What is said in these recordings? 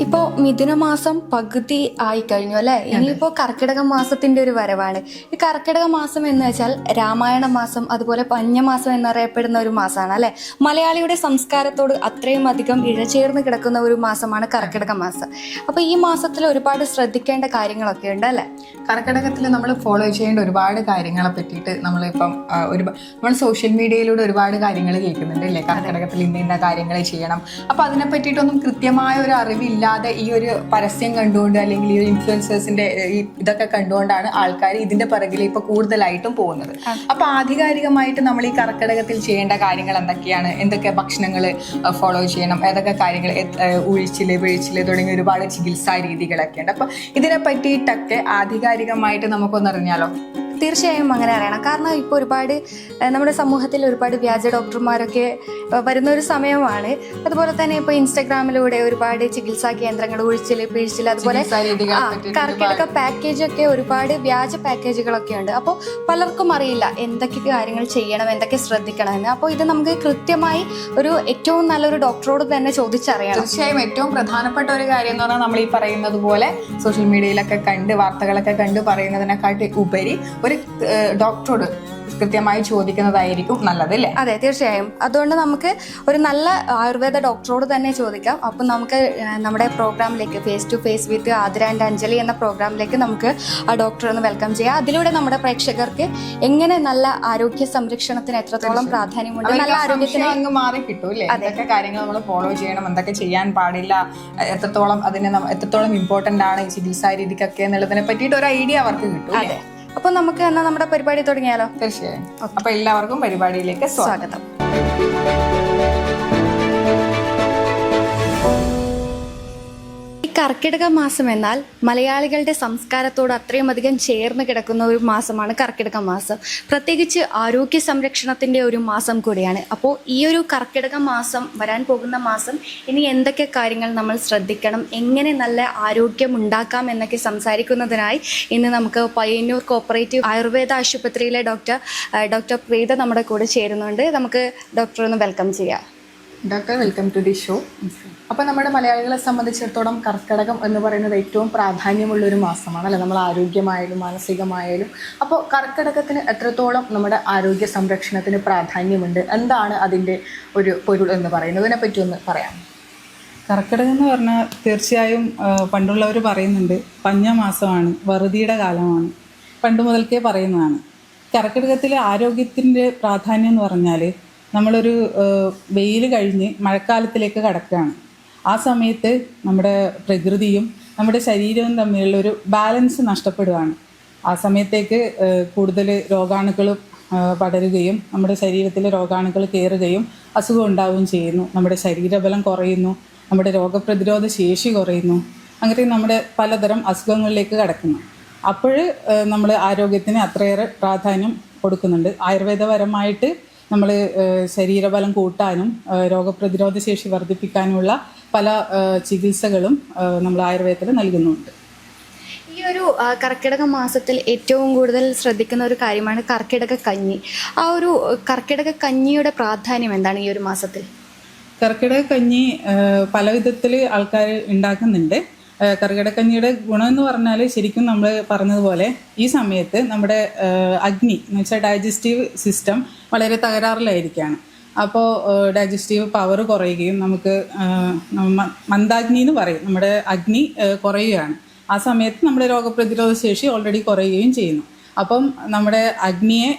ഇപ്പോ മിഥുന മാസം പകുതി ആയി കഴിഞ്ഞു അല്ലെ. ഇനിയിപ്പോ കർക്കിടക മാസത്തിന്റെ ഒരു വരവാണ്. ഈ കർക്കിടക മാസം എന്ന് വെച്ചാൽ രാമായണ മാസം, അതുപോലെ പഞ്ഞമാസം എന്നറിയപ്പെടുന്ന ഒരു മാസമാണ് അല്ലെ. മലയാളിയുടെ സംസ്കാരത്തോട് അത്രയും അധികം ഇഴചേർന്ന് കിടക്കുന്ന ഒരു മാസമാണ് കർക്കിടക മാസം. അപ്പൊ ഈ മാസത്തിൽ ഒരുപാട് ശ്രദ്ധിക്കേണ്ട കാര്യങ്ങളൊക്കെ ഉണ്ട് അല്ലെ. കർക്കിടകത്തിൽ നമ്മൾ ഫോളോ ചെയ്യേണ്ട ഒരുപാട് കാര്യങ്ങളെ പറ്റിയിട്ട് നമ്മളിപ്പം നമ്മൾ സോഷ്യൽ മീഡിയയിലൂടെ ഒരുപാട് കാര്യങ്ങൾ കേൾക്കുന്നുണ്ട് അല്ലേ. കർക്കിടകത്തിൽ ഇന്ന കാര്യങ്ങൾ ചെയ്യണം. അപ്പൊ അതിനെ പറ്റിയിട്ടൊന്നും കൃത്യമായ ഒരു അറിവില്ലാതെ ഈ ഒരു പരസ്യം കണ്ടുകൊണ്ട് അല്ലെങ്കിൽ ഈ ഒരു ഇൻഫ്ലുവൻസേഴ്സിന്റെ ഇതൊക്കെ കണ്ടുകൊണ്ടാണ് ആൾക്കാർ ഇതിന്റെ പിറകിൽ ഇപ്പൊ കൂടുതലായിട്ടും പോകുന്നത്. അപ്പൊ ആധികാരികമായിട്ട് നമ്മൾ ഈ കർക്കിടകത്തിൽ ചെയ്യേണ്ട കാര്യങ്ങൾ എന്തൊക്കെയാണ്, എന്തൊക്കെ ഭക്ഷണങ്ങൾ ഫോളോ ചെയ്യണം, ഏതൊക്കെ കാര്യങ്ങൾ, ഉഴിച്ചില് വീഴ്ചില് തുടങ്ങിയ ഒരുപാട് ചികിത്സാ രീതികളൊക്കെ ഉണ്ട്. അപ്പൊ ഇതിനെ പറ്റിയിട്ടൊക്കെ ആധികാരികമായിട്ട് നമുക്കൊന്നറിഞ്ഞാലോ? തീർച്ചയായും അങ്ങനെ അറിയണം. കാരണം ഇപ്പോൾ ഒരുപാട് നമ്മുടെ സമൂഹത്തിൽ ഒരുപാട് വ്യാജ ഡോക്ടർമാരൊക്കെ വരുന്ന ഒരു സമയമാണ്. അതുപോലെ തന്നെ ഇപ്പോൾ ഇൻസ്റ്റഗ്രാമിലൂടെ ഒരുപാട് ചികിത്സാ കേന്ദ്രങ്ങൾ, ഉഴിച്ചില് പിഴിച്ചില്, അതുപോലെ കർക്കിടക പാക്കേജൊക്കെ ഒരുപാട് വ്യാജ പാക്കേജുകളൊക്കെ ഉണ്ട്. അപ്പോൾ പലർക്കും അറിയില്ല എന്തൊക്കെ കാര്യങ്ങൾ ചെയ്യണം, എന്തൊക്കെ ശ്രദ്ധിക്കണം എന്ന്. അപ്പോൾ ഇത് നമുക്ക് കൃത്യമായി ഒരു ഏറ്റവും നല്ലൊരു ഡോക്ടറോട് തന്നെ ചോദിച്ചറിയണം. തീർച്ചയായും ഏറ്റവും പ്രധാനപ്പെട്ട ഒരു കാര്യം എന്ന് പറഞ്ഞാൽ നമ്മൾ ഈ പറയുന്നത് പോലെ സോഷ്യൽ മീഡിയയിലൊക്കെ കണ്ട് വാർത്തകളൊക്കെ കണ്ട് പറയുന്നതിനെക്കാട്ടി ഉപരി ഒരു ഡോക്ടറോട് കൃത്യമായി ചോദിക്കുന്നതായിരിക്കും നല്ലത് അല്ലേ? അതെ, തീർച്ചയായും. അതുകൊണ്ട് നമുക്ക് ഒരു നല്ല ആയുർവേദ ഡോക്ടറോട് തന്നെ ചോദിക്കാം. അപ്പം നമുക്ക് നമ്മുടെ പ്രോഗ്രാമിലേക്ക് face to face with Athira and Anjali എന്ന പ്രോഗ്രാമിലേക്ക് നമുക്ക് ആ ഡോക്ടറെ ഒന്ന് വെൽക്കം ചെയ്യാം. അതിലൂടെ നമ്മുടെ പ്രേക്ഷകർക്ക് എങ്ങനെ നല്ല ആരോഗ്യ സംരക്ഷണത്തിന് എത്രത്തോളം പ്രാധാന്യമുണ്ട്, നല്ല ആരോഗ്യത്തിന് അങ്ങ് മാറി കിട്ടും അല്ലേ. എന്തൊക്കെ കാര്യങ്ങൾ നമ്മൾ ഫോളോ ചെയ്യണം, എന്തൊക്കെ ചെയ്യാൻ പാടില്ല, എത്രത്തോളം ഇമ്പോർട്ടന്റ് ആണ് ചികിത്സാ രീതിക്കൊക്കെ എന്നുള്ളതിനെ പറ്റിയിട്ട് ഒരു ഐഡിയ അവർക്ക് കിട്ടും. അതെ. അപ്പൊ നമുക്ക് എന്നാ നമ്മുടെ പരിപാടി തുടങ്ങിയാലോ? തീർച്ചയായും. അപ്പൊ എല്ലാവർക്കും പരിപാടിയിലേക്ക് സ്വാഗതം. കർക്കിടക മാസം എന്നാൽ മലയാളികളുടെ സംസ്കാരത്തോട് അത്രയും അധികം ചേർന്ന് കിടക്കുന്ന ഒരു മാസമാണ് കർക്കിടക മാസം. പ്രത്യേകിച്ച് ആരോഗ്യ സംരക്ഷണത്തിൻ്റെ ഒരു മാസം കൂടിയാണ്. അപ്പോൾ ഈ ഒരു കർക്കിടക മാസം, വരാൻ പോകുന്ന മാസം, ഇനി എന്തൊക്കെ കാര്യങ്ങൾ നമ്മൾ ശ്രദ്ധിക്കണം, എങ്ങനെ നല്ല ആരോഗ്യം ഉണ്ടാക്കാം എന്നൊക്കെ സംസാരിക്കുന്നതിനായി ഇന്ന് നമുക്ക് പയ്യന്നൂർ കോപ്പറേറ്റീവ് ആയുർവേദ ആശുപത്രിയിലെ ഡോക്ടർ പ്രീത നമ്മുടെ കൂടെ ചേരുന്നുണ്ട്. നമുക്ക് ഡോക്ടറെ ഒന്ന് വെൽക്കം ചെയ്യാം. Doctor, welcome to the show. അപ്പോൾ നമ്മുടെ മലയാളികളെ സംബന്ധിച്ചിടത്തോളം കർക്കിടകം എന്ന് പറയുന്നത് ഏറ്റവും പ്രാധാന്യമുള്ള ഒരു മാസമാണ് അല്ലേ, നമ്മൾ ആരോഗ്യമായാലും മാനസികമായാലും. അപ്പോൾ കർക്കിടകത്തിന് എത്രത്തോളം നമ്മുടെ ആരോഗ്യ സംരക്ഷണത്തിന് പ്രാധാന്യമുണ്ട്, എന്താണ് അതിൻ്റെ ഒരു പൊരുൾ എന്ന് പറയുന്നത്, ഇതിനെപ്പറ്റി ഒന്ന് പറയാം. കർക്കിടകം എന്ന് പറഞ്ഞാൽ തീർച്ചയായും പണ്ടുള്ളവർ പറയുന്നുണ്ട്, പഞ്ഞമാസമാണ്, വറുതിയുടെ കാലമാണ്, പണ്ട് മുതൽക്കേ പറയുന്നതാണ്. കർക്കിടകത്തിൽ ആരോഗ്യത്തിൻ്റെ പ്രാധാന്യം എന്ന് പറഞ്ഞാൽ നമ്മളൊരു വെയിൽ കഴിഞ്ഞ് മഴക്കാലത്തിലേക്ക് കടക്കുകയാണ്. ആ സമയത്ത് നമ്മുടെ പ്രകൃതിയും നമ്മുടെ ശരീരവും തമ്മിലുള്ളൊരു ബാലൻസ് നഷ്ടപ്പെടുകയാണ്. ആ സമയത്തേക്ക് കൂടുതൽ രോഗാണുക്കൾ പടരുകയും നമ്മുടെ ശരീരത്തിൽ രോഗാണുക്കൾ കയറുകയും അസുഖം ഉണ്ടാവുകയും ചെയ്യുന്നു. നമ്മുടെ ശരീരബലം കുറയുന്നു, നമ്മുടെ രോഗപ്രതിരോധ ശേഷി കുറയുന്നു. അങ്ങനെ നമ്മുടെ പലതരം അസുഖങ്ങളിലേക്ക് കടക്കുന്നു. അപ്പോൾ നമ്മൾ ആരോഗ്യത്തിന് അത്രയേറെ പ്രാധാന്യം കൊടുക്കുന്നുണ്ട്. ആയുർവേദപരമായിട്ട് നമ്മൾ ശരീരബലം കൂട്ടാനും രോഗപ്രതിരോധ ശേഷി വർദ്ധിപ്പിക്കാനുമുള്ള പല ചികിത്സകളും നമ്മൾ ആയുർവേദത്തിൽ നൽകുന്നുണ്ട്. ഈ ഒരു കർക്കിടക മാസത്തിൽ ഏറ്റവും കൂടുതൽ ശ്രദ്ധിക്കുന്ന ഒരു കാര്യമാണ് കർക്കിടക കഞ്ഞി. ആ ഒരു കർക്കിടക കഞ്ഞിയുടെ പ്രാധാന്യം എന്താണ് ഈ ഒരു മാസത്തിൽ? കർക്കിടക കഞ്ഞി പല വിധത്തിൽ ആൾക്കാർ ഉണ്ടാക്കുന്നുണ്ട്. കർക്കിടകക്കഞ്ഞിയുടെ ഗുണം എന്ന് പറഞ്ഞാൽ ശരിക്കും നമ്മൾ പറഞ്ഞതുപോലെ ഈ സമയത്ത് നമ്മുടെ അഗ്നി എന്ന് വെച്ചാൽ ഡൈജസ്റ്റീവ് സിസ്റ്റം വളരെ തകരാറിലായിരിക്കുകയാണ്. അപ്പോൾ ഡൈജസ്റ്റീവ് പവർ കുറയുകയും നമുക്ക് മന്ദാഗ്നി എന്ന് പറയും, നമ്മുടെ അഗ്നി കുറയുകയാണ്. ആ സമയത്ത് നമ്മുടെ രോഗപ്രതിരോധ ശേഷി ഓൾറെഡി കുറയുകയും ചെയ്യുന്നു. അപ്പം നമ്മുടെ അഗ്നിയെ,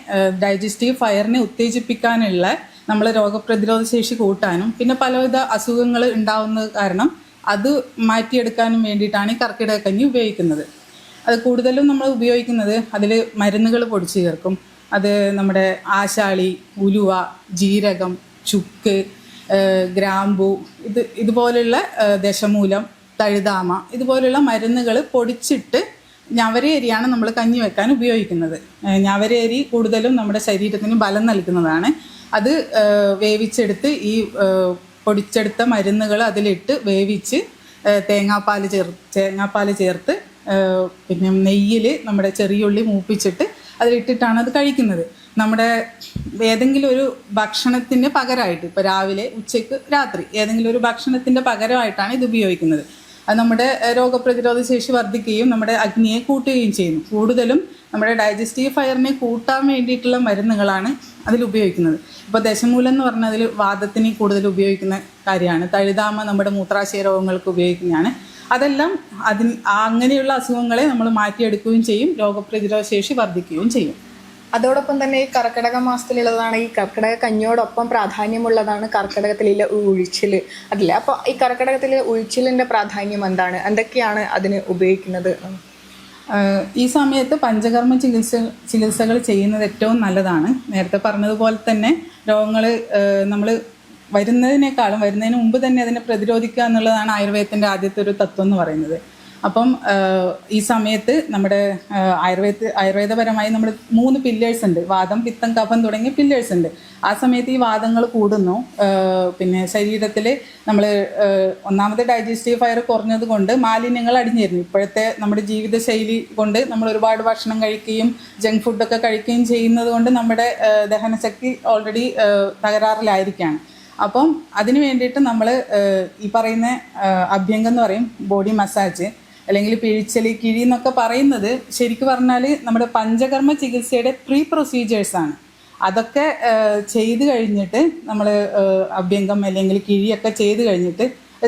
ഡൈജസ്റ്റീവ് ഫയറിനെ ഉത്തേജിപ്പിക്കാനുള്ള നമ്മൾ രോഗപ്രതിരോധ ശേഷി കൂട്ടാനും പിന്നെ പലവിധ അസുഖങ്ങൾ ഉണ്ടാവുന്നത് കാരണം അത് മാറ്റിയെടുക്കാനും വേണ്ടിയിട്ടാണ് ഈ കർക്കിടക കഞ്ഞി ഉപയോഗിക്കുന്നത്. അത് കൂടുതലും നമ്മൾ ഉപയോഗിക്കുന്നത് അതിൽ മരുന്നുകൾ പൊടിച്ച് ചേർക്കും. അത് നമ്മുടെ ആശാളി, ഉലുവ, ജീരകം, ചുക്ക്, ഗ്രാമ്പൂ, ഇതുപോലുള്ള ദശമൂലം, തഴുതാമ, ഇതുപോലുള്ള മരുന്നുകൾ പൊടിച്ചിട്ട് ഞവരയരിയാണ് നമ്മൾ കഞ്ഞി വെക്കാൻ ഉപയോഗിക്കുന്നത്. ഞവരയരി കൂടുതലും നമ്മുടെ ശരീരത്തിന് ബലം നൽകുന്നതാണ്. അത് വേവിച്ചെടുത്ത് ഈ പൊടിച്ചെടുത്ത മരുന്നുകൾ അതിലിട്ട് വേവിച്ച് തേങ്ങാപ്പാൽ ചേർത്ത് പിന്നെ നെയ്യിൽ നമ്മുടെ ചെറിയുള്ളി മൂപ്പിച്ചിട്ട് അതിലിട്ടിട്ടാണ് അത് കഴിക്കുന്നത്. നമ്മുടെ ഏതെങ്കിലും ഒരു ഭക്ഷണത്തിന് പകരമായിട്ട്, ഇപ്പോൾ രാവിലെ, ഉച്ചയ്ക്ക്, രാത്രി ഏതെങ്കിലും ഒരു ഭക്ഷണത്തിൻ്റെ പകരമായിട്ടാണ് ഇത് ഉപയോഗിക്കുന്നത്. അത് നമ്മുടെ രോഗപ്രതിരോധ ശേഷി വർദ്ധിക്കുകയും നമ്മുടെ അഗ്നിയെ കൂട്ടുകയും ചെയ്യുന്നു. കൂടുതലും നമ്മുടെ ഡൈജസ്റ്റീവ് ഫയറിനെ കൂട്ടാൻ വേണ്ടിയിട്ടുള്ള മരുന്നുകളാണ് അതിൽ ഉപയോഗിക്കുന്നത്. ഇപ്പോൾ ദശമൂലം എന്ന് പറഞ്ഞാൽ അതിൽ വാദത്തിന് കൂടുതൽ ഉപയോഗിക്കുന്ന കാര്യമാണ്. തഴുതാമ നമ്മുടെ മൂത്രാശയ രോഗങ്ങൾക്ക് ഉപയോഗിക്കുന്നതാണ്. അതെല്ലാം അങ്ങനെയുള്ള അസുഖങ്ങളെ നമ്മൾ മാറ്റിയെടുക്കുകയും ചെയ്യും, രോഗപ്രതിരോധ ശേഷി വർദ്ധിക്കുകയും ചെയ്യും. അതോടൊപ്പം തന്നെ ഈ കർക്കിടക മാസത്തിലുള്ളതാണ് ഈ കർക്കിടക കഞ്ഞിയോടൊപ്പം പ്രാധാന്യമുള്ളതാണ് കർക്കിടകത്തിലെ ഉഴിച്ചിൽ അതില്ല. അപ്പോൾ ഈ കർക്കിടകത്തിലെ ഉഴിച്ചിലിൻ്റെ പ്രാധാന്യം എന്താണ്, എന്തൊക്കെയാണ് അതിന് ഉപയോഗിക്കുന്നത്? ഈ സമയത്ത് പഞ്ചകർമ്മ ചികിത്സകൾ ചെയ്യുന്നത് ഏറ്റവും നല്ലതാണ്. നേരത്തെ പറഞ്ഞതുപോലെ തന്നെ രോഗങ്ങൾ നമ്മൾ വരുന്നതിന് മുമ്പ് തന്നെ അതിനെ പ്രതിരോധിക്കുക എന്നുള്ളതാണ് ആയുർവേദത്തിൻ്റെ ആദ്യത്തെ ഒരു തത്വം എന്ന് പറയുന്നത്. അപ്പം ഈ സമയത്ത് നമ്മുടെ ആയുർവേദപരമായി നമ്മൾ 3 പില്ലേഴ്സ് ഉണ്ട്. വാദം, പിത്തം, കഫം തുടങ്ങിയ പില്ലേഴ്സ് ഉണ്ട്. ആ സമയത്ത് ഈ വാദങ്ങൾ കൂടുന്നു. പിന്നെ ശരീരത്തിൽ നമ്മൾ ഒന്നാമത് ഡൈജസ്റ്റീവ് ഫയർ കുറഞ്ഞത് കൊണ്ട് മാലിന്യങ്ങൾ അടിഞ്ഞിരുന്നു. ഇപ്പോഴത്തെ നമ്മുടെ ജീവിതശൈലി കൊണ്ട് നമ്മൾ ഒരുപാട് ഭക്ഷണം കഴിക്കുകയും ജങ്ക് ഫുഡൊക്കെ കഴിക്കുകയും ചെയ്യുന്നത് കൊണ്ട് നമ്മുടെ ദഹനശക്തി ഓൾറെഡി തകരാറിലായിരിക്കുകയാണ്. അപ്പം അതിന് വേണ്ടിയിട്ട് നമ്മൾ ഈ പറയുന്ന അഭ്യംഗം എന്ന് പറയും, ബോഡി മസാജ് അല്ലെങ്കിൽ പിഴിച്ചലി, കിഴി എന്നൊക്കെ പറയുന്നത് ശരിക്കും പറഞ്ഞാൽ നമ്മുടെ പഞ്ചകർമ്മ ചികിത്സയുടെ പ്രൊസീജിയേഴ്സാണ്. അതൊക്കെ ചെയ്ത് കഴിഞ്ഞിട്ട് നമ്മൾ അഭ്യംഗം അല്ലെങ്കിൽ കിഴിയൊക്കെ ചെയ്ത് കഴിഞ്ഞിട്ട്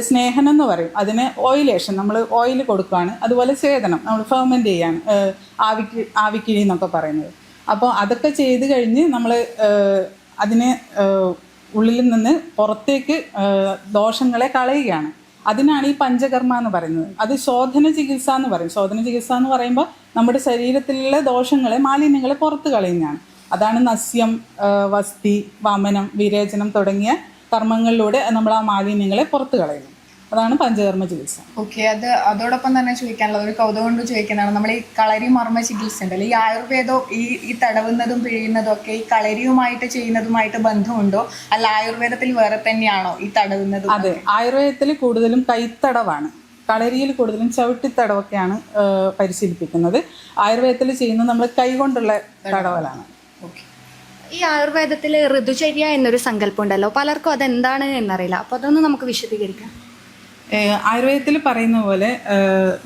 സ്നേഹനം എന്ന് പറയും, അതിന് ഓയിലേഷൻ, നമ്മൾ ഓയിൽ കൊടുക്കുകയാണ്. അതുപോലെ സ്വേദനം, നമ്മൾ ഫെർമെൻ്റ് ചെയ്യാണ്, ആവിക്കിഴി എന്നൊക്കെ പറയുന്നത്. അപ്പോൾ അതൊക്കെ ചെയ്ത് കഴിഞ്ഞ് നമ്മൾ അതിനെ ഉള്ളിൽ നിന്ന് പുറത്തേക്ക് ദോഷങ്ങളെ കളയുകയാണ്. അതിനാണ് ഈ പഞ്ചകർമ്മ എന്ന് പറയുന്നത്. അത് ശോധന ചികിത്സ എന്ന് പറയും. ശോധന ചികിത്സ എന്ന് പറയുമ്പോൾ നമ്മുടെ ശരീരത്തിലുള്ള ദോഷങ്ങളെ, മാലിന്യങ്ങളെ പുറത്ത് കളയുന്നതാണ്. അതാണ് നസ്യം, വസ്തി, വമനം, വിരേചനം തുടങ്ങിയ കർമ്മങ്ങളിലൂടെ നമ്മൾ ആ മാലിന്യങ്ങളെ പുറത്ത് കളയുന്നു. അതാണ് പഞ്ചകർമ്മ ചികിത്സ. ഓക്കെ, അതോടൊപ്പം തന്നെ ചോദിക്കാനുള്ളത്, ഒരു കൗതുകം കൊണ്ട് ചോദിക്കാനാണ്, നമ്മൾ ഈ കളരി മർമ്മ ചികിത്സ ഉണ്ടല്ലോ, ഈ ആയുർവേദം ഈ തടവുന്നതും പിഴിയുന്നതും ഒക്കെ ഈ കളരിയുമായിട്ട് ചെയ്യുന്നതുമായിട്ട് ബന്ധമുണ്ടോ, അല്ല ആയുർവേദത്തിൽ വേറെ തന്നെയാണോ ഈ തടവുന്നതും? അതെ, ആയുർവേദത്തിൽ കൂടുതലും കൈത്തടവാണ്. കളരിയിൽ കൂടുതലും ചവിട്ടിത്തടവൊക്കെയാണ് പരിശീലിപ്പിക്കുന്നത്. ആയുർവേദത്തിൽ ചെയ്യുന്നത് നമ്മൾ കൈകൊണ്ടുള്ള തടവലാണ്. ഓക്കെ, ഈ ആയുർവേദത്തിൽ ഋതുചര്യ എന്നൊരു സങ്കല്പം ഉണ്ടല്ലോ, പലർക്കും അതെന്താണ് എന്നറിയില്ല. അപ്പോൾ അതൊന്ന് നമുക്ക് വിശദീകരിക്കാം. ആയുർവേദത്തിൽ പറയുന്ന പോലെ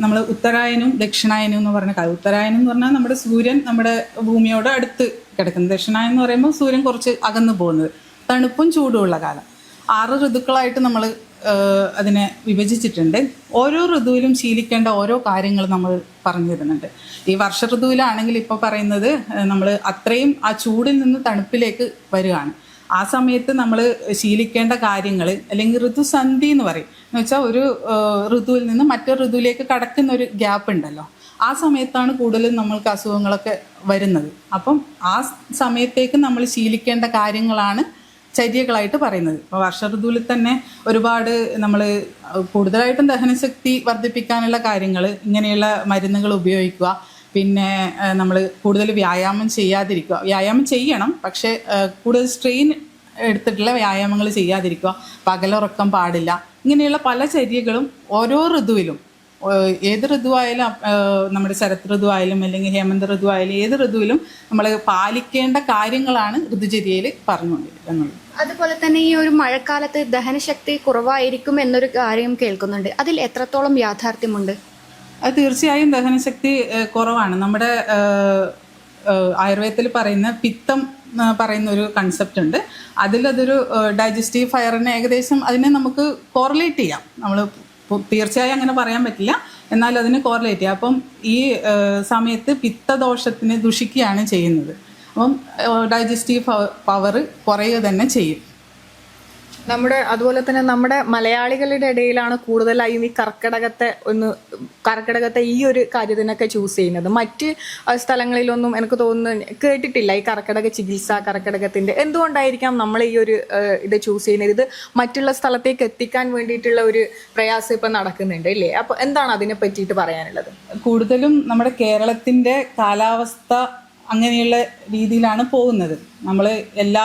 നമ്മൾ ഉത്തരായനും ദക്ഷിണായനും എന്ന് പറഞ്ഞ കാലം. ഉത്തരായനം എന്ന് പറഞ്ഞാൽ നമ്മുടെ സൂര്യൻ നമ്മുടെ ഭൂമിയോട് അടുത്ത് കിടക്കുന്നത്. ദക്ഷിണായനം എന്ന് പറയുമ്പോൾ സൂര്യൻ കുറച്ച് അകന്നു പോകുന്നത്, തണുപ്പും ചൂടുമുള്ള കാലം. 6 ഋതുക്കളായിട്ട് നമ്മൾ അതിനെ വിഭജിച്ചിട്ടുണ്ട്. ഓരോ ഋതുവിലും ശീലിക്കേണ്ട ഓരോ കാര്യങ്ങൾ നമ്മൾ പറഞ്ഞു തരുന്നുണ്ട്. ഈ വർഷ ഋതുവിലാണെങ്കിൽ ഇപ്പോൾ പറയുന്നത് നമ്മൾ അത്രയും ആ ചൂടിൽ നിന്ന് തണുപ്പിലേക്ക് വരികയാണ്. ആ സമയത്ത് നമ്മൾ ശീലിക്കേണ്ട കാര്യങ്ങൾ, അല്ലെങ്കിൽ ഋതുസന്ധി എന്ന് പറയും. എന്ന് വെച്ചാൽ ഒരു ഋതുവിൽ നിന്ന് മറ്റൊരു ഋതുവിലേക്ക് കടക്കുന്ന ഒരു ഗ്യാപ്പ് ഉണ്ടല്ലോ, ആ സമയത്താണ് കൂടുതലും നമ്മൾക്ക് അസുഖങ്ങളൊക്കെ വരുന്നത്. അപ്പം ആ സമയത്തേക്ക് നമ്മൾ ശീലിക്കേണ്ട കാര്യങ്ങളാണ് ചര്യകളായിട്ട് പറയുന്നത്. ഇപ്പോൾ വർഷ ഋതുവിൽ തന്നെ ഒരുപാട് നമ്മൾ കൂടുതലായിട്ടും ദഹനശക്തി വർദ്ധിപ്പിക്കാനുള്ള കാര്യങ്ങൾ, ഇങ്ങനെയുള്ള മരുന്നുകൾ ഉപയോഗിക്കുക. പിന്നെ നമ്മൾ കൂടുതൽ വ്യായാമം ചെയ്യാതിരിക്കുക. വ്യായാമം ചെയ്യണം, പക്ഷേ കൂടുതൽ സ്ട്രെയിൻ എടുത്തിട്ടുള്ള വ്യായാമങ്ങൾ ചെയ്യാതിരിക്കുക. പകലുറക്കം പാടില്ല. ഇങ്ങനെയുള്ള പല ചര്യകളും ഓരോ ഋതുവിലും, ഏത് ഋതുവായാലും, നമ്മുടെ ശരത് ഋതുവായാലും അല്ലെങ്കിൽ ഹേമന്ത ഋതുവായാലും ഏത് ഋതുവിലും നമ്മൾ പാലിക്കേണ്ട കാര്യങ്ങളാണ് ഋതുചര്യയിൽ പറഞ്ഞുകൊണ്ടിരിക്കുന്നത്. അതുപോലെ തന്നെ ഈ ഒരു മഴക്കാലത്ത് ദഹനശക്തി കുറവായിരിക്കും എന്നൊരു കാര്യം കേൾക്കുന്നുണ്ട്. അതിൽ എത്രത്തോളം യാഥാർത്ഥ്യമുണ്ട്? അത് തീർച്ചയായും ദഹനശക്തി കുറവാണ്. നമ്മുടെ ആയുർവേദത്തിൽ പറയുന്ന പിത്തം പറയുന്ന ഒരു കൺസെപ്റ്റ് ഉണ്ട്. അതിലതൊരു ഡൈജസ്റ്റീവ് ഫയറിനെ ഏകദേശം അതിനെ നമുക്ക് കോറിലേറ്റ് ചെയ്യാം. നമ്മൾ തീർച്ചയായും അങ്ങനെ പറയാൻ പറ്റില്ല, എന്നാൽ അതിന് കോറിലേറ്റ് ചെയ്യാം. അപ്പം ഈ സമയത്ത് പിത്തദോഷത്തിനെ ദുഷിക്കുകയാണ് ചെയ്യുന്നത്. അപ്പം ഡൈജസ്റ്റീവ് പവർ കുറയുക തന്നെ ചെയ്യും. അതുപോലെ തന്നെ നമ്മുടെ മലയാളികളുടെ ഇടയിലാണ് കൂടുതലായും ഈ കർക്കിടകത്തെ ഈ ഒരു കാര്യത്തിനൊക്കെ ചൂസ് ചെയ്യുന്നത്. മറ്റ് സ്ഥലങ്ങളിലൊന്നും എനിക്ക് തോന്നുന്നു കേട്ടിട്ടില്ല ഈ കർക്കിടക ചികിത്സ, കർക്കിടകത്തിന്റെ. എന്തുകൊണ്ടായിരിക്കാം നമ്മൾ ഈ ഒരു ഇത് ചൂസ് ചെയ്യുന്നത്? ഇത് മറ്റുള്ള സ്ഥലത്തേക്ക് എത്തിക്കാൻ വേണ്ടിയിട്ടുള്ള ഒരു പ്രയാസം ഇപ്പം നടക്കുന്നുണ്ട് ഇല്ലേ? അപ്പോൾ എന്താണ് അതിനെ പറ്റിയിട്ട് പറയാനുള്ളത്? കൂടുതലും നമ്മുടെ കേരളത്തിന്റെ കാലാവസ്ഥ അങ്ങനെയുള്ള രീതിയിലാണ് പോകുന്നത്. നമ്മൾ എല്ലാ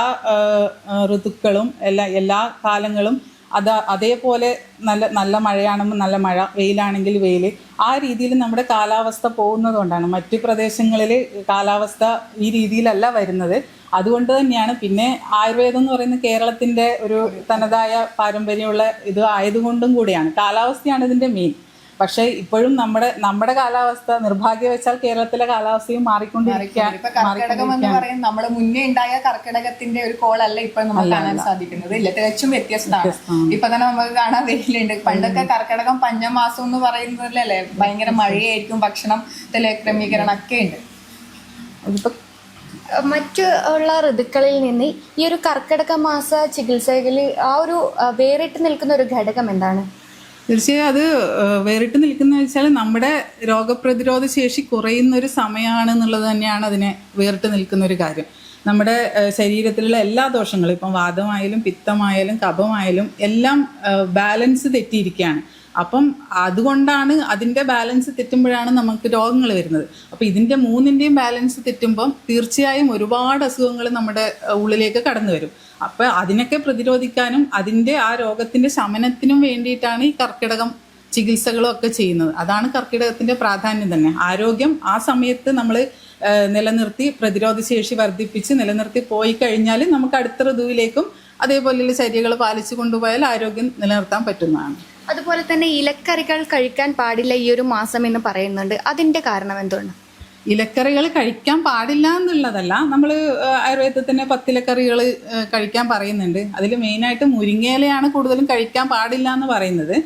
ഋതുക്കളും എല്ലാ കാലങ്ങളും അതേപോലെ നല്ല മഴയാണെങ്കിൽ നല്ല മഴ, വെയിലാണെങ്കിൽ വെയിൽ, ആ രീതിയിൽ നമ്മുടെ കാലാവസ്ഥ പോകുന്നത് കൊണ്ടാണ്. മറ്റു പ്രദേശങ്ങളിൽ കാലാവസ്ഥ ഈ രീതിയിലല്ല വരുന്നത്. അതുകൊണ്ട് തന്നെയാണ്. പിന്നെ ആയുർവേദം എന്ന് പറയുന്നത് കേരളത്തിൻ്റെ ഒരു തനതായ പാരമ്പര്യമുള്ള ഇത് ആയതുകൊണ്ടും കൂടിയാണ്. കാലാവസ്ഥയാണ് ഇതിൻ്റെ മെയിൻ. പക്ഷേ ഇപ്പോഴും നമ്മുടെ കാലാവസ്ഥ നിർഭാഗ്യവശാൽ കേരളത്തിലെ കാലാവസ്ഥയും ഇപ്പൊ കർക്കിടകം എന്ന് പറയുന്നത് നമ്മുടെ മുന്നേ ഉണ്ടായ കർക്കിടകത്തിന്റെ ഒരു കോളല്ല ഇപ്പൊ നമുക്ക് കാണാൻ സാധിക്കുന്നത്. ഇല്ല, തികച്ചും വ്യത്യസ്തമാണ്. ഇപ്പൊ തന്നെ നമുക്ക് കാണാൻ വെയിലുണ്ട്. പണ്ടൊക്കെ കർക്കിടകം പഞ്ഞമാസം എന്ന് പറയുന്നതല്ലേ, ഭയങ്കര മഴയായിരിക്കും, ഭക്ഷണത്തിലെ ക്രമീകരണം ഒക്കെ ഉണ്ട്. മറ്റു ഉള്ള ഋതുക്കളിൽ നിന്ന് ഈ ഒരു കർക്കിടക മാസ ചികിത്സകളിൽ ആ ഒരു വേറിട്ട് നിൽക്കുന്ന ഒരു ഘടകം എന്താണ്? തീർച്ചയായും അത് വേറിട്ട് നിൽക്കുന്ന വെച്ചാൽ നമ്മുടെ രോഗപ്രതിരോധ ശേഷി കുറയുന്ന ഒരു സമയമാണ് എന്നുള്ളത് തന്നെയാണ് അതിനെ വേറിട്ട് നിൽക്കുന്ന ഒരു കാര്യം. നമ്മുടെ ശരീരത്തിലുള്ള എല്ലാ ദോഷങ്ങളും, ഇപ്പം വാദമായാലും പിത്തമായാലും കഫമായാലും എല്ലാം ബാലൻസ് തെറ്റിയിരിക്കുകയാണ്. അപ്പം അതുകൊണ്ടാണ് അതിൻ്റെ ബാലൻസ് തെറ്റുമ്പോഴാണ് നമുക്ക് രോഗങ്ങൾ വരുന്നത്. അപ്പം ഇതിൻ്റെ മൂന്നിൻ്റെയും ബാലൻസ് തെറ്റുമ്പം തീർച്ചയായും ഒരുപാട് അസുഖങ്ങൾ നമ്മുടെ ഉള്ളിലേക്ക് കടന്നു വരും. അപ്പം അതിനൊക്കെ പ്രതിരോധിക്കാനും അതിൻ്റെ ആ രോഗത്തിൻ്റെ ശമനത്തിനും വേണ്ടിയിട്ടാണ് ഈ കർക്കിടകം ചികിത്സകളും ഒക്കെ ചെയ്യുന്നത്. അതാണ് കർക്കിടകത്തിൻ്റെ പ്രാധാന്യം തന്നെ. ആരോഗ്യം ആ സമയത്ത് നമ്മൾ നിലനിർത്തി പ്രതിരോധശേഷി വർദ്ധിപ്പിച്ച് നിലനിർത്തി പോയി കഴിഞ്ഞാൽ നമുക്ക് അടുത്ത ഋതുവിലേക്കും അതേപോലെയുള്ള ചര്യകൾ പാലിച്ചു കൊണ്ടുപോയാൽ ആരോഗ്യം നിലനിർത്താൻ പറ്റുന്നതാണ്. അതുപോലെ തന്നെ ഇലക്കറികൾ കഴിക്കാൻ പാടില്ല ഈ ഒരു മാസം എന്ന് പറയുന്നുണ്ട്. അതിന്റെ കാരണം എന്തുകൊണ്ട്? ഇലക്കറികൾ കഴിക്കാൻ പാടില്ല എന്നുള്ളതല്ല, നമ്മൾ ആയുർവേദത്തിന് 10 ഇലക്കറികൾ കഴിക്കാൻ പറയുന്നുണ്ട്. അതിൽ മെയിനായിട്ട് മുരിങ്ങയിലയാണ് കൂടുതലും കഴിക്കാൻ പാടില്ല എന്ന് പറയുന്നത്.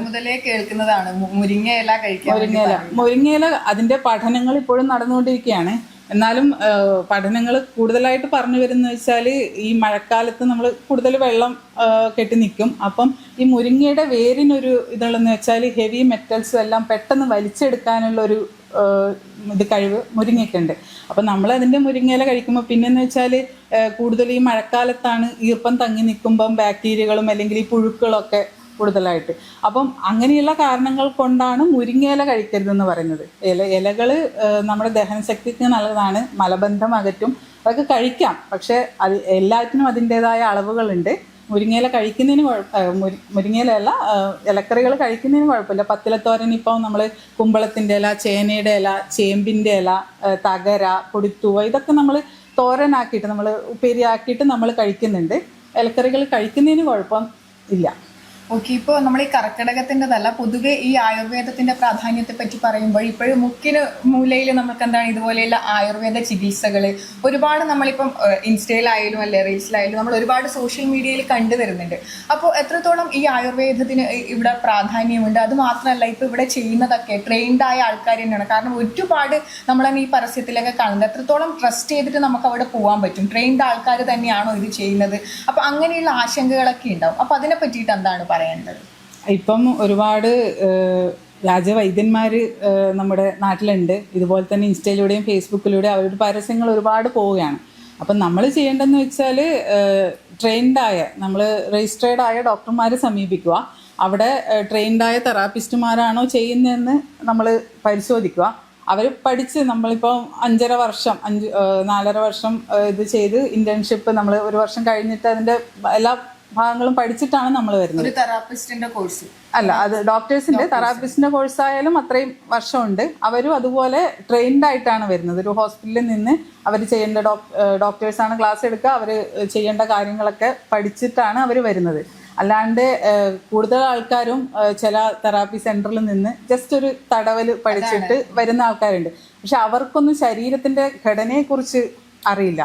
മുതലേ കേൾക്കുന്നതാണ് മുരിങ്ങയില കഴിക്കാൻ. മുരിങ്ങയില അതിന്റെ പഠനങ്ങൾ ഇപ്പോഴും നടന്നുകൊണ്ടിരിക്കുകയാണ്. എന്നാലും പഠനങ്ങൾ കൂടുതലായിട്ട് പറഞ്ഞു വരുന്നത് വെച്ചാൽ ഈ മഴക്കാലത്ത് നമ്മൾ കൂടുതൽ വെള്ളം കെട്ടി നിൽക്കും. അപ്പം ഈ മുരിങ്ങയുടെ വേരിനൊരു ഇതുള്ളതെന്ന് വെച്ചാൽ ഹെവി മെറ്റൽസും എല്ലാം പെട്ടെന്ന് വലിച്ചെടുക്കാനുള്ളൊരു ഇത് കഴിവ് മുരിങ്ങയ്ക്കുണ്ട്. അപ്പം നമ്മൾ അതിൻ്റെ മുരിങ്ങയില കഴിക്കുമ്പോൾ പിന്നെന്ന് വെച്ചാൽ കൂടുതൽ ഈ മഴക്കാലത്താണ് ഈർപ്പം തങ്ങി നിൽക്കുമ്പം ബാക്ടീരിയകളും അല്ലെങ്കിൽ ഈ പുഴുക്കളൊക്കെ കൂടുതലായിട്ട്. അപ്പം അങ്ങനെയുള്ള കാരണങ്ങൾ കൊണ്ടാണ് മുരിങ്ങയില കഴിക്കരുതെന്ന് പറയുന്നത്. ഇലകൾ നമ്മുടെ ദഹനശക്തിക്ക് നല്ലതാണ്, മലബന്ധം അകറ്റും, അതൊക്കെ കഴിക്കാം. പക്ഷേ അത് എല്ലാറ്റിനും അതിൻ്റെതായ അളവുകളുണ്ട്. മുരിങ്ങയില കഴിക്കുന്നതിന് മുരിങ്ങയിലല്ല, ഇലക്കറികൾ കഴിക്കുന്നതിന് കുഴപ്പമില്ല. പത്തിലത്തോരൻ ഇപ്പം നമ്മൾ കുമ്പളത്തിൻ്റെ ഇല, ചേനയുടെ ഇല, ചേമ്പിൻ്റെ ഇല, തകര, പൊടിത്തൂവ ഇതൊക്കെ നമ്മൾ തോരനാക്കിയിട്ട് നമ്മൾ ഉപ്പേരിയാക്കിയിട്ട് നമ്മൾ കഴിക്കുന്നുണ്ട്. ഇലക്കറികൾ കഴിക്കുന്നതിന് കുഴപ്പം ഇല്ല. ഓക്കെ, ഇപ്പോൾ നമ്മൾ ഈ കർക്കിടകത്തിൻ്റെതല്ല, പൊതുവെ ഈ ആയുർവേദത്തിന്റെ പ്രാധാന്യത്തെ പറ്റി പറയുമ്പോൾ ഇപ്പോഴും മുക്കിന് മൂലയിൽ നമുക്ക് എന്താണ് ഇതുപോലെയുള്ള ആയുർവേദ ചികിത്സകൾ ഒരുപാട് നമ്മളിപ്പം ഇൻസ്റ്റയിലായാലും അല്ലെ റീൽസിലായാലും നമ്മൾ ഒരുപാട് സോഷ്യൽ മീഡിയയിൽ കണ്ടുവരുന്നുണ്ട്. അപ്പോൾ എത്രത്തോളം ഈ ആയുർവേദത്തിന് ഇവിടെ പ്രാധാന്യമുണ്ട്? അത് മാത്രമല്ല, ഇപ്പോൾ ഇവിടെ ചെയ്യുന്നതൊക്കെ ട്രെയിൻഡ് ആയ ആൾക്കാർ തന്നെയാണ്. കാരണം ഒരുപാട് നമ്മളാണ് ഈ പരസ്യത്തിലൊക്കെ കാണുന്നത്. എത്രത്തോളം ട്രസ്റ്റ് ചെയ്തിട്ട് നമുക്ക് അവിടെ പോകാൻ പറ്റും? ട്രെയിൻഡ് ആൾക്കാർ തന്നെയാണോ ഇത് ചെയ്യുന്നത്? അപ്പോൾ അങ്ങനെയുള്ള ആശങ്കകളൊക്കെ ഉണ്ടാവും. അപ്പോൾ അതിനെ പറ്റിയിട്ട് എന്താണ് പറയേണ്ടത്? ഇപ്പം ഒരുപാട് രാജവൈദ്യന്മാർ നമ്മുടെ നാട്ടിലുണ്ട്. ഇതുപോലെ തന്നെ ഇൻസ്റ്റയിലൂടെയും ഫേസ്ബുക്കിലൂടെയും അവരുടെ പരസ്യങ്ങൾ ഒരുപാട് പോവുകയാണ്. അപ്പം നമ്മൾ ചെയ്യേണ്ടതെന്ന് വെച്ചാൽ ട്രെയിൻഡായ, നമ്മൾ രജിസ്റ്റേർഡ് ആയ ഡോക്ടർമാരെ സമീപിക്കുക. അവിടെ ട്രെയിൻഡായ തെറാപ്പിസ്റ്റുമാരാണോ ചെയ്യുന്നതെന്ന് നമ്മൾ പരിശോധിക്കുക. അവർ പഠിച്ച് നമ്മളിപ്പോൾ 4.5 വർഷം ഇത് ചെയ്ത് ഇൻറ്റേൺഷിപ്പ് നമ്മൾ 1 വർഷം കഴിഞ്ഞിട്ട് അതിൻ്റെ എല്ലാ ഭാഗങ്ങളും പഠിച്ചിട്ടാണ് നമ്മൾ വരുന്നത്. ഒരു തെറാപ്പിസ്റ്റിന്റെ കോഴ്സ് അല്ല, അത് ഡോക്ടേഴ്സിന്റെ തെറാപ്പിസ്റ്റിന്റെ കോഴ്സ് ആയാലും അത്രയും വർഷമുണ്ട്. അവരും അതുപോലെ ട്രെയിൻഡ് ആയിട്ടാണ് വരുന്നത്. ഒരു ഹോസ്പിറ്റലിൽ നിന്ന് അവർ ചെയ്യേണ്ട ഡോക്ടേഴ്സാണ് ക്ലാസ് എടുക്കുക. അവർ ചെയ്യേണ്ട കാര്യങ്ങളൊക്കെ പഠിച്ചിട്ടാണ് അവർ വരുന്നത്. അല്ലാണ്ട് കൂടുതൽ ആൾക്കാരും ചില തെറാപ്പി സെന്ററിൽ നിന്ന് ജസ്റ്റ് ഒരു തടവൽ പഠിച്ചിട്ട് വരുന്ന ആൾക്കാരുണ്ട്. പക്ഷെ അവർക്കൊന്നും ശരീരത്തിന്റെ ഘടനയെക്കുറിച്ച് അറിയില്ല.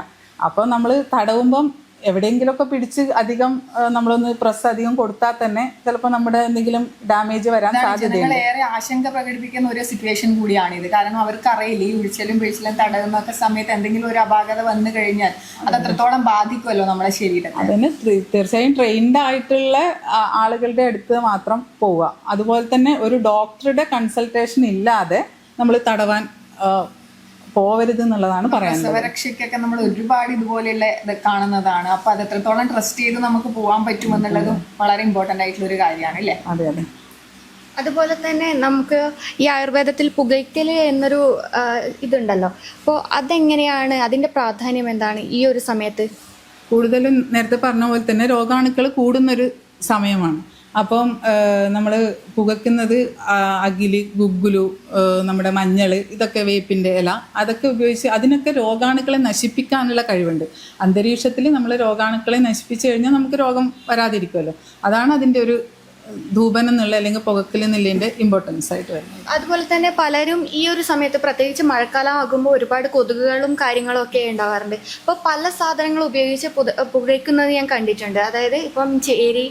അപ്പോൾ നമ്മൾ തടവുമ്പം എവിടെയെങ്കിലുമൊക്കെ പിടിച്ച് അധികം നമ്മളൊന്ന് പ്രസ് അധികം കൊടുത്താൽ തന്നെ ചിലപ്പോൾ നമ്മുടെ എന്തെങ്കിലും ഡാമേജ് വരാൻ സാധ്യതയുണ്ട്. ഏറെ ആശങ്ക പ്രകടിപ്പിക്കുന്ന ഒരു സിറ്റുവേഷൻ കൂടിയാണിത്. കാരണം അവർക്ക് അറിയില്ല ഈ ഉഴിച്ചിലും പിഴിച്ചിലും തടവുന്നൊക്കെ സമയത്ത് എന്തെങ്കിലും ഒരു അപാകത വന്നു കഴിഞ്ഞാൽ അത് അത്രത്തോളം ബാധിക്കുമല്ലോ നമ്മുടെ ശരീരത്തെ. അതിന് തീർച്ചയായും ട്രെയിൻഡ് ആയിട്ടുള്ള ആളുകളുടെ അടുത്ത് മാത്രം പോവുക. അതുപോലെ തന്നെ ഒരു ഡോക്ടറുടെ കൺസൾട്ടേഷൻ ഇല്ലാതെ നമ്മൾ തടവാൻ പോവരുത് എന്നുള്ളതാണ് പറയാനുള്ളത്. പ്രസവരക്ഷയ്ക്കൊക്കെ നമ്മൾ ഒരുപാട് ഇതുപോലെയുള്ള ഇത് കാണുന്നതാണ്. അപ്പൊ അത് എത്രത്തോളം ട്രസ്റ്റ് ചെയ്ത് നമുക്ക് പോകാൻ പറ്റുമെന്നുള്ളതും വളരെ ഇമ്പോർട്ടൻ്റ് ആയിട്ടുള്ള ഒരു കാര്യമാണ് അല്ലേ? അതെ അതെ. അതുപോലെ തന്നെ നമുക്ക് ഈ ആയുർവേദത്തിൽ പുകയ്ക്കൽ എന്നൊരു ഇതുണ്ടല്ലോ. അപ്പോൾ അതെങ്ങനെയാണ്, അതിൻ്റെ പ്രാധാന്യം എന്താണ് ഈ ഒരു സമയത്ത്? കൂടുതലും നേരത്തെ പറഞ്ഞ പോലെ തന്നെ രോഗാണുക്കൾ കൂടുന്നൊരു സമയമാണ്. അപ്പം നമ്മൾ പുകയ്ക്കുന്നത് അകില്, ഗുഗ്ഗുലു, നമ്മുടെ മഞ്ഞൾ, ഇതൊക്കെ വേപ്പിൻ്റെ ഇല, അതൊക്കെ ഉപയോഗിച്ച് അതിനൊക്കെ രോഗാണുക്കളെ നശിപ്പിക്കാനുള്ള കഴിവുണ്ട്. അന്തരീക്ഷത്തിൽ നമ്മൾ രോഗാണുക്കളെ നശിപ്പിച്ചു കഴിഞ്ഞാൽ നമുക്ക് രോഗം വരാതിരിക്കുമല്ലോ. അതാണ് അതിൻ്റെ ഒരു ധൂപനം എന്നുള്ള അല്ലെങ്കിൽ പുകക്കൽ എന്നുള്ളതിൻ്റെ ഇമ്പോർട്ടൻസ് ആയിട്ട് വരുന്നത്. അതുപോലെ തന്നെ പലരും ഈ ഒരു സമയത്ത് പ്രത്യേകിച്ച് മഴക്കാലം ആകുമ്പോൾ ഒരുപാട് കൊതുകുകളും കാര്യങ്ങളും ഒക്കെ ഉണ്ടാവാറുണ്ട്. അപ്പോൾ പല സാധനങ്ങൾ ഉപയോഗിച്ച് പുകയ്ക്കുന്നത് ഞാൻ കണ്ടിട്ടുണ്ട്. അതായത് ഇപ്പം ചേരി,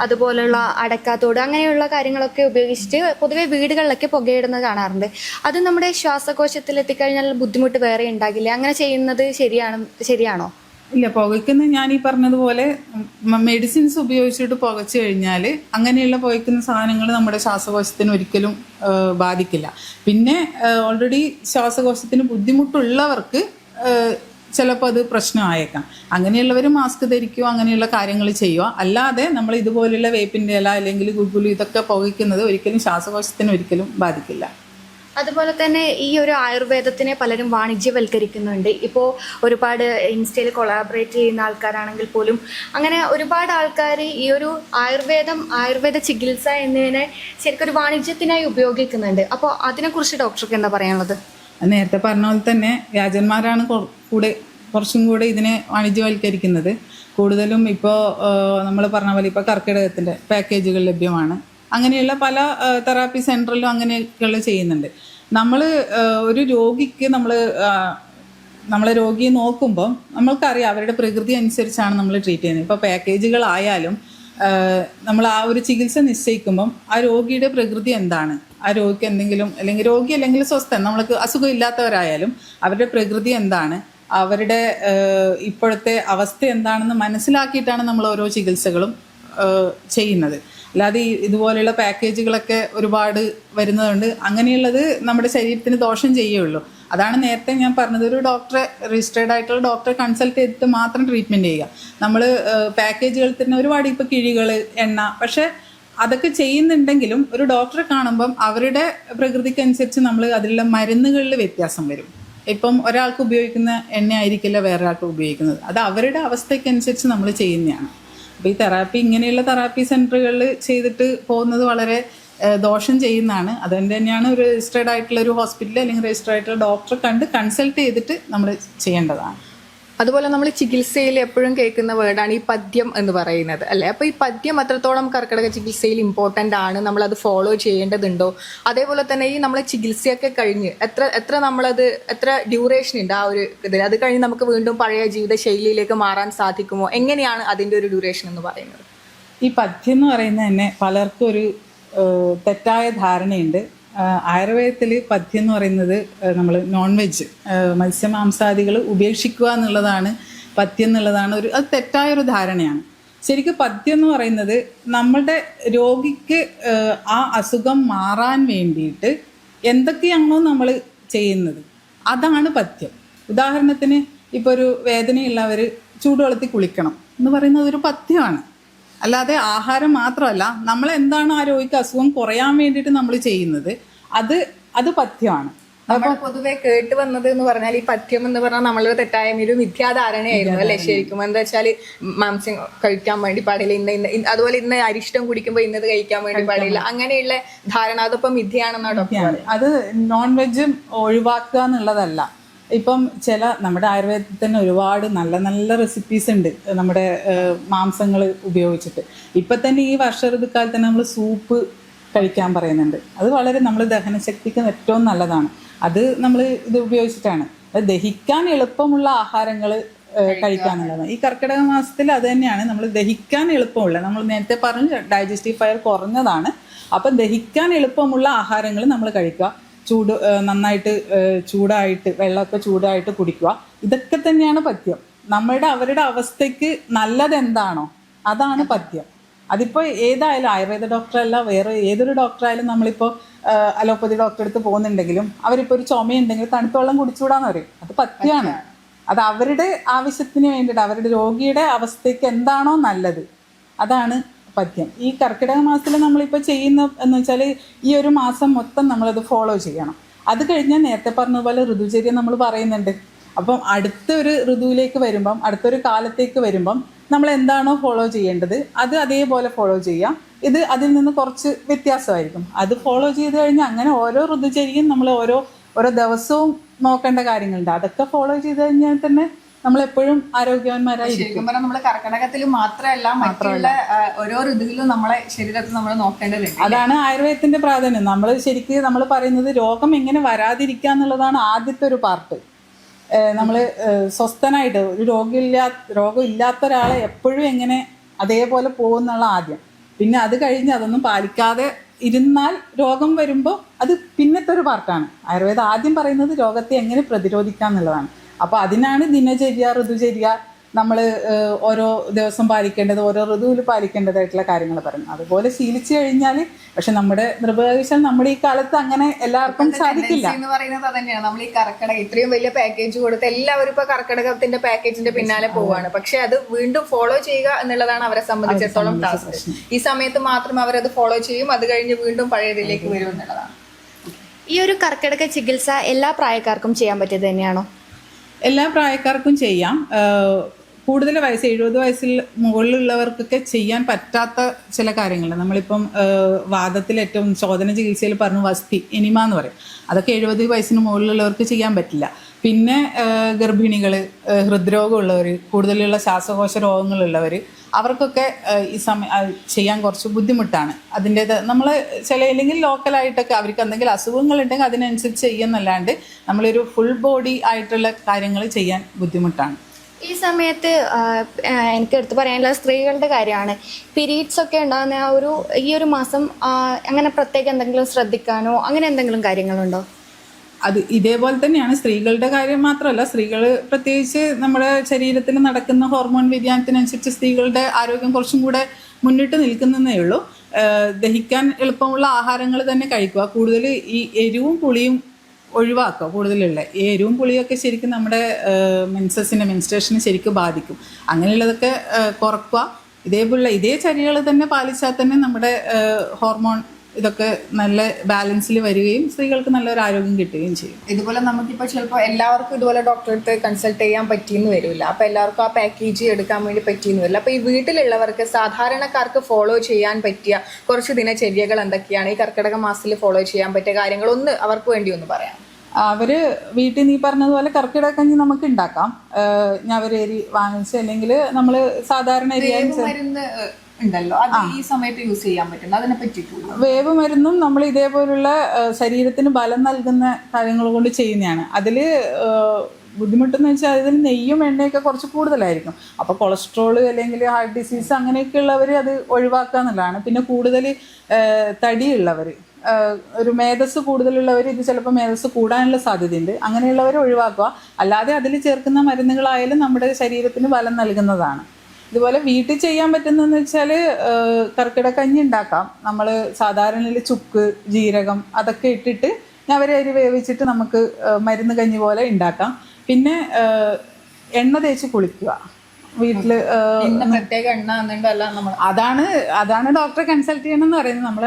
അതുപോലുള്ള അടക്കാത്തോട്, അങ്ങനെയുള്ള കാര്യങ്ങളൊക്കെ ഉപയോഗിച്ചിട്ട് പൊതുവെ വീടുകളിലൊക്കെ പുകയിടുന്നത് കാണാറുണ്ട്. അത് നമ്മുടെ ശ്വാസകോശത്തിൽ എത്തിക്കഴിഞ്ഞാൽ ബുദ്ധിമുട്ട് വേറെ ഉണ്ടാകില്ല. അങ്ങനെ ചെയ്യുന്നത് ശരിയാണോ? ഇല്ല, പുകയ്ക്കുന്ന ഞാൻ ഈ പറഞ്ഞതുപോലെ മെഡിസിൻസ് ഉപയോഗിച്ചിട്ട് പുകച്ചു കഴിഞ്ഞാൽ അങ്ങനെയുള്ള പുകയ്ക്കുന്ന സാധനങ്ങൾ നമ്മുടെ ശ്വാസകോശത്തിന് ഒരിക്കലും ബാധിക്കില്ല. പിന്നെ ഓൾറെഡി ശ്വാസകോശത്തിന് ബുദ്ധിമുട്ടുള്ളവർക്ക് ചിലപ്പോൾ അത് പ്രശ്നമായേക്കാം. അങ്ങനെയുള്ളവർ മാസ്ക് ധരിക്കുക, അങ്ങനെയുള്ള കാര്യങ്ങൾ ചെയ്യുക. അല്ലാതെ നമ്മൾ ഇതുപോലുള്ള വേപ്പിൻ്റെ ഇല അല്ലെങ്കിൽ ഗുഗുലു ഇതൊക്കെ പുകയ്ക്കുന്നത് ഒരിക്കലും ശ്വാസകോശത്തിന് ഒരിക്കലും ബാധിക്കില്ല. അതുപോലെ തന്നെ ഈ ഒരു ആയുർവേദത്തിനെ പലരും വാണിജ്യവൽക്കരിക്കുന്നുണ്ട്. ഇപ്പോൾ ഒരുപാട് ഇൻസ്റ്റയിൽ കൊളാബറേറ്റ് ചെയ്യുന്ന ആൾക്കാരാണെങ്കിൽ പോലും അങ്ങനെ ഒരുപാട് ആൾക്കാർ ഈ ഒരു ആയുർവേദ ചികിത്സ എന്നതിനെ ശരിക്കും ഒരു വാണിജ്യത്തിനായി ഉപയോഗിക്കുന്നുണ്ട്. അപ്പോൾ അതിനെക്കുറിച്ച് ഡോക്ടർക്ക് എന്താ പറയാനുള്ളത്? നേരത്തെ പറഞ്ഞ പോലെ തന്നെ വ്യാജന്മാരാണ് കുറച്ചും കൂടെ ഇതിനെ വാണിജ്യവൽക്കരിക്കുന്നത്. കൂടുതലും ഇപ്പോൾ നമ്മൾ പറഞ്ഞ പോലെ ഇപ്പോൾ കർക്കിടകത്തിൻ്റെ പാക്കേജുകൾ ലഭ്യമാണ്. അങ്ങനെയുള്ള പല തെറാപ്പി സെൻറ്ററിലും അങ്ങനെയൊക്കെയുള്ള ചെയ്യുന്നുണ്ട്. നമ്മൾ ഒരു രോഗിക്ക് നമ്മളെ രോഗിയെ നോക്കുമ്പോൾ നമ്മൾക്കറിയാം അവരുടെ പ്രകൃതി അനുസരിച്ചാണ് നമ്മൾ ട്രീറ്റ് ചെയ്യുന്നത്. ഇപ്പോൾ പാക്കേജുകളായാലും നമ്മൾ ആ ഒരു ചികിത്സ നിശ്ചയിക്കുമ്പം ആ രോഗിയുടെ പ്രകൃതി എന്താണ്, ആ രോഗിക്ക് എന്തെങ്കിലും അല്ലെങ്കിൽ സ്വസ്ഥൻ, നമ്മൾക്ക് അസുഖം ഇല്ലാത്തവരായാലും അവരുടെ പ്രകൃതി എന്താണ്, അവരുടെ ഇപ്പോഴത്തെ അവസ്ഥ എന്താണെന്ന് മനസ്സിലാക്കിയിട്ടാണ് നമ്മൾ ഓരോ ചികിത്സകളും ചെയ്യുന്നത്. അല്ലാതെ ഇതുപോലെയുള്ള പാക്കേജുകളൊക്കെ ഒരുപാട് വരുന്നതുകൊണ്ട് അങ്ങനെയുള്ളത് നമ്മുടെ ശരീരത്തിന് ദോഷം ചെയ്യുള്ളൂ. അതാണ് നേരത്തെ ഞാൻ പറഞ്ഞത്, ഒരു ഡോക്ടറെ, രജിസ്റ്റേർഡ് ആയിട്ടുള്ള ഡോക്ടറെ കൺസൾട്ട് ചെയ്തിട്ട് മാത്രം ട്രീറ്റ്മെൻറ്റ് ചെയ്യുക. നമ്മൾ പാക്കേജുകളിൽ തന്നെ ഒരുപാട് ഇപ്പോൾ കിഴികൾ, എണ്ണ, പക്ഷേ അതൊക്കെ ചെയ്യുന്നുണ്ടെങ്കിലും ഒരു ഡോക്ടറെ കാണുമ്പം അവരുടെ പ്രകൃതിക്കനുസരിച്ച് നമ്മൾ അതിലുള്ള മരുന്നുകളിൽ വ്യത്യാസം വരും. ഇപ്പം ഒരാൾക്ക് ഉപയോഗിക്കുന്ന എണ്ണ ആയിരിക്കില്ല വേറൊരാൾക്ക് ഉപയോഗിക്കുന്നത്. അത് അവരുടെ അവസ്ഥയ്ക്കനുസരിച്ച് നമ്മൾ ചെയ്യുന്നതാണ്. അപ്പോൾ ഈ തെറാപ്പി, ഇങ്ങനെയുള്ള തെറാപ്പി സെൻറ്ററുകളിൽ ചെയ്തിട്ട് പോകുന്നത് വളരെ ദോഷം ചെയ്യുന്നതാണ്. അതുകൊണ്ട് തന്നെയാണ് ഒരു രജിസ്റ്റേർഡ് ആയിട്ടുള്ള ഒരു ഹോസ്പിറ്റൽ അല്ലെങ്കിൽ രജിസ്റ്റേർഡ് ആയിട്ടുള്ള ഡോക്ടറെ കണ്ട് കൺസൾട്ട് ചെയ്തിട്ട് നമ്മൾ ചെയ്യേണ്ടതാണ്. അതുപോലെ നമ്മൾ ചികിത്സയിൽ എപ്പോഴും കേൾക്കുന്ന വേർഡാണ് ഈ പഥ്യം എന്ന് പറയുന്നത്, അല്ലേ? അപ്പോൾ ഈ പഥ്യം എത്രത്തോളം കർക്കിടക ചികിത്സയിൽ ഇമ്പോർട്ടൻ്റ് ആണ്, നമ്മളത് ഫോളോ ചെയ്യേണ്ടതുണ്ടോ? അതേപോലെ തന്നെ ഈ നമ്മളെ ചികിത്സയൊക്കെ കഴിഞ്ഞ് എത്ര നമ്മളത് എത്ര ഡ്യൂറേഷൻ ഉണ്ട് ആ ഒരു ഇതിൽ? അത് കഴിഞ്ഞ് നമുക്ക് വീണ്ടും പഴയ ജീവിത ശൈലിയിലേക്ക് മാറാൻ സാധിക്കുമോ? എങ്ങനെയാണ് അതിൻ്റെ ഒരു ഡ്യൂറേഷൻ എന്ന് പറയുന്നത്? ഈ പഥ്യം എന്ന് പറയുന്നത് തന്നെ പലർക്കും ഒരു തെറ്റായ ധാരണയുണ്ട്. ആയുർവേദത്തിൽ പഥ്യം എന്ന് പറയുന്നത് നമ്മൾ നോൺ വെജ്, മത്സ്യമാംസാദികൾ ഉപേക്ഷിക്കുക എന്നുള്ളതാണ് പഥ്യം എന്നുള്ളതാണ് അത് തെറ്റായൊരു ധാരണയാണ്. ശരിക്കും പഥ്യം എന്ന് പറയുന്നത് നമ്മളുടെ രോഗിക്ക് ആ അസുഖം മാറാൻ വേണ്ടിയിട്ട് എന്തൊക്കെയാണോ നമ്മൾ ചെയ്യുന്നത് അതാണ് പഥ്യം. ഉദാഹരണത്തിന് ഇപ്പോൾ ഒരു വേദനയുള്ളവർ ചൂടുവെള്ളത്തിൽ കുളിക്കണം എന്ന് പറയുന്നത് ഒരു പഥ്യമാണ്. അല്ലാതെ ആഹാരം മാത്രമല്ല, നമ്മൾ എന്താണ് ആ രോഗിക്ക് അസുഖം കുറയാൻ വേണ്ടിയിട്ട് നമ്മൾ ചെയ്യുന്നത് അത് പഥ്യമാണ്. നമ്മൾ പൊതുവെ കേട്ട് വന്നത് എന്ന് പറഞ്ഞാൽ ഈ പഥ്യം എന്ന് പറഞ്ഞാൽ നമ്മളൊരു തെറ്റായ ഒരു മിഥ്യാധാരണയായിരുന്നു, അല്ലേ? ശരിക്കും എന്താ വെച്ചാൽ മാംസം കഴിക്കാൻ വേണ്ടി പാടില്ല, ഇന്ന അതുപോലെ ഇന്ന് അരിഷ്ടം കുടിക്കുമ്പോൾ ഇന്നത് കഴിക്കാൻ വേണ്ടി പാടില്ല, അങ്ങനെയുള്ള ധാരണ അതൊപ്പം മിഥ്യയാണെന്നാണ് ഡോക്ടർ. അത് നോൺ വെജും ഒഴിവാക്കുക എന്നുള്ളതല്ല. ഇപ്പം നമ്മുടെ ആയുർവേദത്തിൽ തന്നെ ഒരുപാട് നല്ല നല്ല റെസിപ്പീസ് ഉണ്ട് നമ്മുടെ മാംസങ്ങൾ ഉപയോഗിച്ചിട്ട്. ഇപ്പം തന്നെ ഈ വർഷ ഋതുക്കാലത്ത് തന്നെ നമ്മൾ സൂപ്പ് കഴിക്കാൻ പറയുന്നുണ്ട്. അത് വളരെ നമ്മൾ ദഹനശക്തിക്ക് ഏറ്റവും നല്ലതാണ്. അത് നമ്മൾ ഇത് ഉപയോഗിച്ചിട്ടാണ്. അത് ദഹിക്കാൻ എളുപ്പമുള്ള ആഹാരങ്ങൾ കഴിക്കാന്നുള്ളതാണ്. ഈ കർക്കിടക മാസത്തിൽ അത് തന്നെയാണ്, നമ്മൾ ദഹിക്കാൻ എളുപ്പമുള്ള, നമ്മൾ നേരത്തെ പറഞ്ഞ് ഡൈജസ്റ്റീവ് ഫയർ കുറഞ്ഞതാണ്. അപ്പം ദഹിക്കാൻ എളുപ്പമുള്ള ആഹാരങ്ങൾ നമ്മൾ കഴിക്കുക. നന്നായിട്ട് ചൂടായിട്ട് വെള്ളമൊക്കെ ചൂടായിട്ട് കുടിക്കുക. ഇതൊക്കെ തന്നെയാണ് പഥ്യം. അവരുടെ അവസ്ഥയ്ക്ക് നല്ലതെന്താണോ അതാണ് പഥ്യം. അതിപ്പോൾ ഏതായാലും ആയുർവേദ ഡോക്ടറല്ല, വേറെ ഏതൊരു ഡോക്ടറായാലും നമ്മളിപ്പോൾ അലോപ്പതി ഡോക്ടറെ അടുത്ത് പോകുന്നുണ്ടെങ്കിലും അവരിപ്പോൾ ഒരു ചുമയുണ്ടെങ്കിൽ തണുത്ത വെള്ളം കുടിച്ചുകൂടാന്ന് പറയും. അത് പഥ്യമാണ്. അത് അവരുടെ ആവശ്യത്തിന് വേണ്ടിയിട്ട്, അവരുടെ രോഗിയുടെ അവസ്ഥയ്ക്ക് എന്താണോ നല്ലത് അതാണ് പഥ്യം. ഈ കർക്കിടക മാസത്തിൽ നമ്മളിപ്പോൾ ചെയ്യുന്ന എന്ന് വെച്ചാൽ ഈ ഒരു മാസം മൊത്തം നമ്മളത് ഫോളോ ചെയ്യണം. അത് കഴിഞ്ഞാൽ നേരത്തെ പറഞ്ഞതുപോലെ ഋതുചര്യ നമ്മൾ പറയുന്നുണ്ട്. അപ്പം അടുത്തൊരു ഋതുവിലേക്ക് വരുമ്പം, അടുത്തൊരു കാലത്തേക്ക് വരുമ്പം നമ്മൾ എന്താണോ ഫോളോ ചെയ്യേണ്ടത് അത് അതേപോലെ ഫോളോ ചെയ്യാം. ഇത് അതിൽ നിന്ന് കുറച്ച് വ്യത്യാസമായിരിക്കും. അത് ഫോളോ ചെയ്ത് കഴിഞ്ഞാൽ അങ്ങനെ ഓരോ ഋതുചര്യയും നമ്മൾ ഓരോ ദിവസവും നോക്കേണ്ട കാര്യങ്ങളുണ്ട്. അതൊക്കെ ഫോളോ ചെയ്ത് കഴിഞ്ഞാൽ തന്നെ നമ്മളെപ്പോഴും ആരോഗ്യവാന്മാരായിരിക്കും. ശരിക്കും പറഞ്ഞാൽ നമ്മള് കർക്കിടകത്തിൽ മാത്രമല്ല മറ്റുള്ള ഓരോ ഋതുവിലും നമ്മളെ ശരീരത്തിൽ നമ്മൾ നോക്കേണ്ടതുണ്ട്. അതാണ് ആയുർവേദത്തിന്റെ പ്രാധാന്യം. നമ്മൾ പറയുന്നത് രോഗം എങ്ങനെ വരാതിരിക്കുക എന്നുള്ളതാണ് ആദ്യത്തെ ഒരു പാർട്ട്. നമ്മൾ സ്വസ്ഥനായിട്ട് ഒരു രോഗം ഇല്ലാത്ത ഒരാളെ എപ്പോഴും എങ്ങനെ അതേപോലെ പോകുന്നുള്ള ആദ്യം. പിന്നെ അത് കഴിഞ്ഞ് അതൊന്നും പാലിക്കാതെ ഇരുന്നാൽ രോഗം വരുമ്പോൾ അത് പിന്നത്തെ ഒരു പാർട്ടാണ്. ആയുർവേദം ആദ്യം പറയുന്നത് രോഗത്തെ എങ്ങനെ പ്രതിരോധിക്കുക എന്നുള്ളതാണ്. അപ്പോൾ അതിനാണ് ദിനചര്യ, ഋതുചര്യ, നമ്മൾ ഓരോ ദിവസം പാലിക്കേണ്ടത്, ഓരോ ഋതുവിൽ പാലിക്കേണ്ടതായിട്ടുള്ള കാര്യങ്ങൾ പറയുന്നത്. അതുപോലെ ശീലിച്ചു കഴിഞ്ഞാൽ, പക്ഷെ നമ്മുടെ നിർഭാഗ്യവശാൽ നമ്മുടെ ഈ കാലത്ത് അങ്ങനെ എല്ലാവർക്കും സാധിക്കില്ല എന്ന് പറയുന്നത് അതന്നെയാണ്. നമ്മൾ ഈ കർക്കിടകം ഇത്രയും വലിയ പാക്കേജ് കൊടുത്ത് എല്ലാവരും ഇപ്പൊ കർക്കിടകത്തിന്റെ പാക്കേജിന്റെ പിന്നാലെ പോവാണ്. പക്ഷെ അത് വീണ്ടും ഫോളോ ചെയ്യുക എന്നുള്ളതാണ് അവരെ സംബന്ധിച്ചിടത്തോളം ടാസ്ക്. ഈ സമയത്ത് മാത്രം അവരത് ഫോളോ ചെയ്യും, അത് കഴിഞ്ഞ് വീണ്ടും പഴയതിലേക്ക് വരും എന്നുള്ളതാണ്. ഈ ഒരു കർക്കിടക ചികിത്സ എല്ലാ പ്രായക്കാർക്കും ചെയ്യാൻ പറ്റിയത് തന്നെയാണോ? എല്ലാ പ്രായക്കാർക്കും ചെയ്യാം. കൂടുതൽ വയസ്സ് 70 വയസ്സിൽ മുകളിലുള്ളവർക്കൊക്കെ ചെയ്യാൻ പറ്റാത്ത ചില കാര്യങ്ങളുണ്ട്. നമ്മളിപ്പം വാദത്തിൽ ഏറ്റവും ശോധന ചികിത്സയിൽ പറഞ്ഞു വസ്തി, എനിമ എന്ന് പറയും. അതൊക്കെ 70 വയസ്സിന് മുകളിലുള്ളവർക്ക് ചെയ്യാൻ പറ്റില്ല. പിന്നെ ഗർഭിണികൾ, ഹൃദ്രോഗമുള്ളവർ, കൂടുതലുള്ള ശ്വാസകോശ രോഗങ്ങളുള്ളവർ, അവർക്കൊക്കെ ഈ ചെയ്യാൻ കുറച്ച് ബുദ്ധിമുട്ടാണ്. അതിൻ്റേത് നമ്മൾ അല്ലെങ്കിൽ ലോക്കലായിട്ടൊക്കെ അവർക്ക് എന്തെങ്കിലും അസുഖങ്ങളുണ്ടെങ്കിൽ അതിനനുസരിച്ച് ചെയ്യുന്നല്ലാണ്ട് നമ്മളൊരു ഫുൾ ബോഡി ആയിട്ടുള്ള കാര്യങ്ങൾ ചെയ്യാൻ ബുദ്ധിമുട്ടാണ്. ഈ സമയത്ത് എനിക്ക് എടുത്ത് പറയാനുള്ള സ്ത്രീകളുടെ കാര്യമാണ്. പീരീഡ്സ് ഒക്കെ ഉണ്ടാകുന്ന ഈ ഒരു മാസം അങ്ങനെ പ്രത്യേകം എന്തെങ്കിലും ശ്രദ്ധിക്കാനോ അങ്ങനെ എന്തെങ്കിലും കാര്യങ്ങളുണ്ടോ? അത് ഇതേപോലെ തന്നെയാണ്. സ്ത്രീകളുടെ കാര്യം മാത്രമല്ല, സ്ത്രീകൾ പ്രത്യേകിച്ച് നമ്മുടെ ശരീരത്തിൽ നടക്കുന്ന ഹോർമോൺ വ്യതിയാനത്തിനനുസരിച്ച് സ്ത്രീകളുടെ ആരോഗ്യം കുറച്ചും കൂടെ മുന്നിട്ട് നിൽക്കുന്നതേ ഉള്ളൂ. ദഹിക്കാൻ എളുപ്പമുള്ള ആഹാരങ്ങൾ തന്നെ കഴിക്കുക. കൂടുതൽ ഈ എരിവും പുളിയും ഒഴിവാക്കുക. കൂടുതലുള്ള ഈ എരിവും പുളിയൊക്കെ ശരിക്കും നമ്മുടെ മെൻസ്ട്രേഷനെ ശരിക്കും ബാധിക്കും. അങ്ങനെയുള്ളതൊക്കെ കുറക്കുക. ഇതേ ചര്യകൾ തന്നെ പാലിച്ചാൽ തന്നെ നമ്മുടെ ഹോർമോൺ ഇതൊക്കെ നല്ല ബാലൻസിൽ വരികയും സ്ത്രീകൾക്ക് നല്ലൊരു ആരോഗ്യം കിട്ടുകയും ചെയ്യും. ഇതുപോലെ നമുക്കിപ്പോൾ ചിലപ്പോൾ എല്ലാവർക്കും ഇതുപോലെ ഡോക്ടറെ അടുത്ത് കൺസൾട്ട് ചെയ്യാൻ പറ്റിയെന്ന് വരില്ല. അപ്പോൾ എല്ലാവർക്കും ആ പാക്കേജ് എടുക്കാൻ വേണ്ടി പറ്റിയെന്ന് വരില്ല. അപ്പോൾ ഈ വീട്ടിലുള്ളവർക്ക്, സാധാരണക്കാർക്ക് ഫോളോ ചെയ്യാൻ പറ്റിയ കുറച്ച് ദിനചര്യകൾ എന്തൊക്കെയാണ്? ഈ കർക്കിടക മാസത്തിൽ ഫോളോ ചെയ്യാൻ പറ്റിയ കാര്യങ്ങളൊന്ന് അവർക്ക് വേണ്ടി ഒന്ന് പറയാം. അവര് വീട്ടിൽ നീ പറഞ്ഞതുപോലെ കർക്കിടക കഞ്ഞി നമുക്ക് ഉണ്ടാക്കാം. ഞവരരി വാങ്ങിച്ച്, അല്ലെങ്കിൽ നമ്മൾ സാധാരണ മരുന്ന് ഉണ്ടല്ലോ, അത് ഈ സമയത്ത് യൂസ് ചെയ്യാൻ പറ്റും, അതിനെ പറ്റിയിട്ടുള്ള വേവ് മരുന്നും നമ്മൾ ഇതേപോലുള്ള ശരീരത്തിന് ബലം നൽകുന്ന കാര്യങ്ങൾ കൊണ്ട് ചെയ്യുന്നതാണ്. അതിൽ ബുദ്ധിമുട്ടെന്ന് വെച്ചാൽ അതിൽ നെയ്യും എണ്ണയൊക്കെ കുറച്ച് കൂടുതലായിരിക്കും. അപ്പോൾ കൊളസ്ട്രോൾ അല്ലെങ്കിൽ ഹാർട്ട് ഡിസീസ് അങ്ങനെയൊക്കെ ഉള്ളവർ അത് ഒഴിവാക്കുക എന്നുള്ളതാണ്. പിന്നെ കൂടുതൽ തടിയുള്ളവർ, ഒരു മേധസ് കൂടുതലുള്ളവർ ഇത് ചിലപ്പോൾ മേധസ് കൂടാനുള്ള സാധ്യതയുണ്ട്. അങ്ങനെയുള്ളവർ ഒഴിവാക്കുക. അല്ലാതെ അതിൽ ചേർക്കുന്ന മരുന്നുകളായാലും നമ്മുടെ ശരീരത്തിന് ബലം നൽകുന്നതാണ്. ഇതുപോലെ വീട്ടിൽ ചെയ്യാൻ പറ്റുന്നതെന്ന് വെച്ചാൽ കർക്കിടകഞ്ഞി ഉണ്ടാക്കാം. നമ്മൾ സാധാരണ ചുക്ക്, ജീരകം അതൊക്കെ ഇട്ടിട്ട് ഞവരരി വേവിച്ചിട്ട് നമുക്ക് മരുന്ന് കഞ്ഞി പോലെ ഉണ്ടാക്കാം. പിന്നെ എണ്ണ തേച്ച് കുളിക്കുക വീട്ടിൽ. പ്രത്യേക എണ്ണ നമ്മൾ അതാണ് ഡോക്ടറെ കൺസൾട്ട് ചെയ്യണം എന്ന് പറയുന്നത്. നമ്മൾ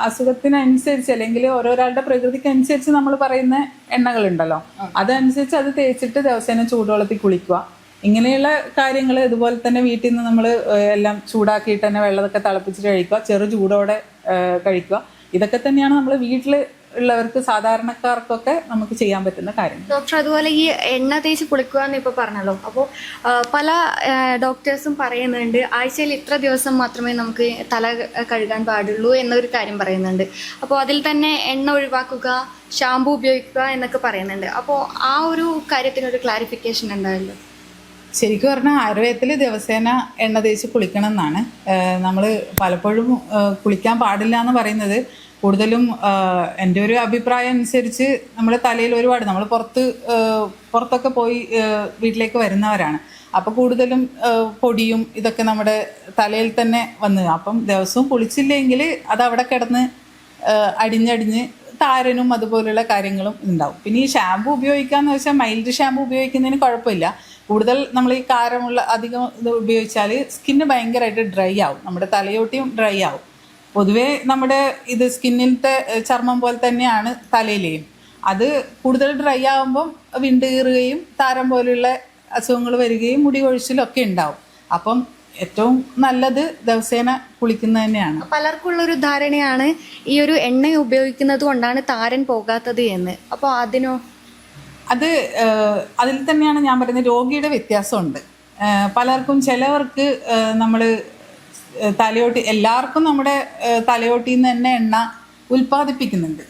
അസുഖത്തിനനുസരിച്ച് അല്ലെങ്കിൽ ഓരോരാളുടെ പ്രകൃതിക്ക് അനുസരിച്ച് നമ്മൾ പറയുന്ന എണ്ണകളുണ്ടല്ലോ, അതനുസരിച്ച് അത് തേച്ചിട്ട് ദിവസേന ചൂടുവെള്ളത്തിൽ കുളിക്കുക. ഇങ്ങനെയുള്ള കാര്യങ്ങൾ. ഇതുപോലെ തന്നെ വീട്ടിൽ നിന്ന് നമ്മൾ എല്ലാം ചൂടാക്കിയിട്ട് തന്നെ വെള്ളമൊക്കെ തിളപ്പിച്ചിട്ട് കഴിക്കുക, ചെറു ചൂടോടെ കഴിക്കുക. ഇതൊക്കെ തന്നെയാണ് നമ്മൾ വീട്ടിൽ ഉള്ളവർക്ക്, സാധാരണക്കാർക്കൊക്കെ നമുക്ക് ചെയ്യാൻ പറ്റുന്ന കാര്യം. ഡോക്ടർ, അതുപോലെ ഈ എണ്ണ തേച്ച് കുളിക്കുക എന്ന് ഇപ്പോൾ പറഞ്ഞല്ലോ, അപ്പോൾ പല ഡോക്ടേഴ്സും പറയുന്നുണ്ട് ആഴ്ചയിൽ ഇത്ര ദിവസം മാത്രമേ നമുക്ക് തല കഴുകാൻ പാടുള്ളൂ എന്നൊരു കാര്യം പറയുന്നുണ്ട്. അപ്പോൾ അതിൽ തന്നെ എണ്ണ ഒഴിവാക്കുക, ഷാമ്പു ഉപയോഗിക്കുക എന്നൊക്കെ പറയുന്നുണ്ട്. അപ്പോൾ ആ ഒരു കാര്യത്തിനൊരു ക്ലാരിഫിക്കേഷൻ ഉണ്ടായല്ലോ. ശരിക്കും പറഞ്ഞാൽ ആയുർവേദത്തിൽ ദിവസേന എണ്ണ തേച്ച് കുളിക്കണം എന്നാണ്. നമ്മൾ പലപ്പോഴും കുളിക്കാൻ പാടില്ല എന്ന് പറയുന്നത് കൂടുതലും എൻ്റെ ഒരു അഭിപ്രായം അനുസരിച്ച് നമ്മുടെ തലയിൽ ഒരുപാട്, നമ്മൾ പുറത്തൊക്കെ പോയി വീട്ടിലേക്ക് വരുന്നവരാണ്. അപ്പോൾ കൂടുതലും പൊടിയും ഇതൊക്കെ നമ്മുടെ തലയിൽ തന്നെ വന്ന്, അപ്പം ദിവസവും കുളിച്ചില്ലെങ്കിൽ അത് അവിടെ കിടന്ന് അടിഞ്ഞടിഞ്ഞ് താരനും അതുപോലുള്ള കാര്യങ്ങളും ഉണ്ടാവും. പിന്നെ ഈ ഷാമ്പു ഉപയോഗിക്കാന്ന് വെച്ചാൽ മൈൽഡ് ഷാമ്പു ഉപയോഗിക്കുന്നതിന് കുഴപ്പമില്ല. കൂടുതൽ നമ്മൾ ഈ കാരമുള്ള അധികം ഇത് ഉപയോഗിച്ചാൽ സ്കിന്ന് ഭയങ്കരമായിട്ട് ഡ്രൈ ആവും, നമ്മുടെ തലയോട്ടിയും ഡ്രൈ ആവും. പൊതുവേ നമ്മുടെ ഇത് സ്കിന്നിലത്തെ ചർമ്മം പോലെ തന്നെയാണ് തലയിലെയും. അത് കൂടുതൽ ഡ്രൈ ആകുമ്പം വിണ്ട് കീറുകയും താരം പോലെയുള്ള അസുഖങ്ങൾ വരികയും മുടി കൊഴിച്ചിലും ഒക്കെ ഉണ്ടാവും. അപ്പം ഏറ്റവും നല്ലത് ദിവസേന കുളിക്കുന്നത് തന്നെയാണ്. പലർക്കുള്ളൊരു ധാരണയാണ് ഈ ഒരു എണ്ണ ഉപയോഗിക്കുന്നത് കൊണ്ടാണ് താരൻ പോകാത്തത് എന്ന്. അപ്പോൾ അത് അതിൽ തന്നെയാണ് ഞാൻ പറയുന്നത്, രോഗിയുടെ വ്യത്യാസമുണ്ട്. പലർക്കും ചിലവർക്ക് നമ്മൾ തലയോട്ടി, എല്ലാവർക്കും നമ്മുടെ തലയോട്ടിയിൽ നിന്ന് തന്നെ എണ്ണ ഉൽപ്പാദിപ്പിക്കുന്നുണ്ട്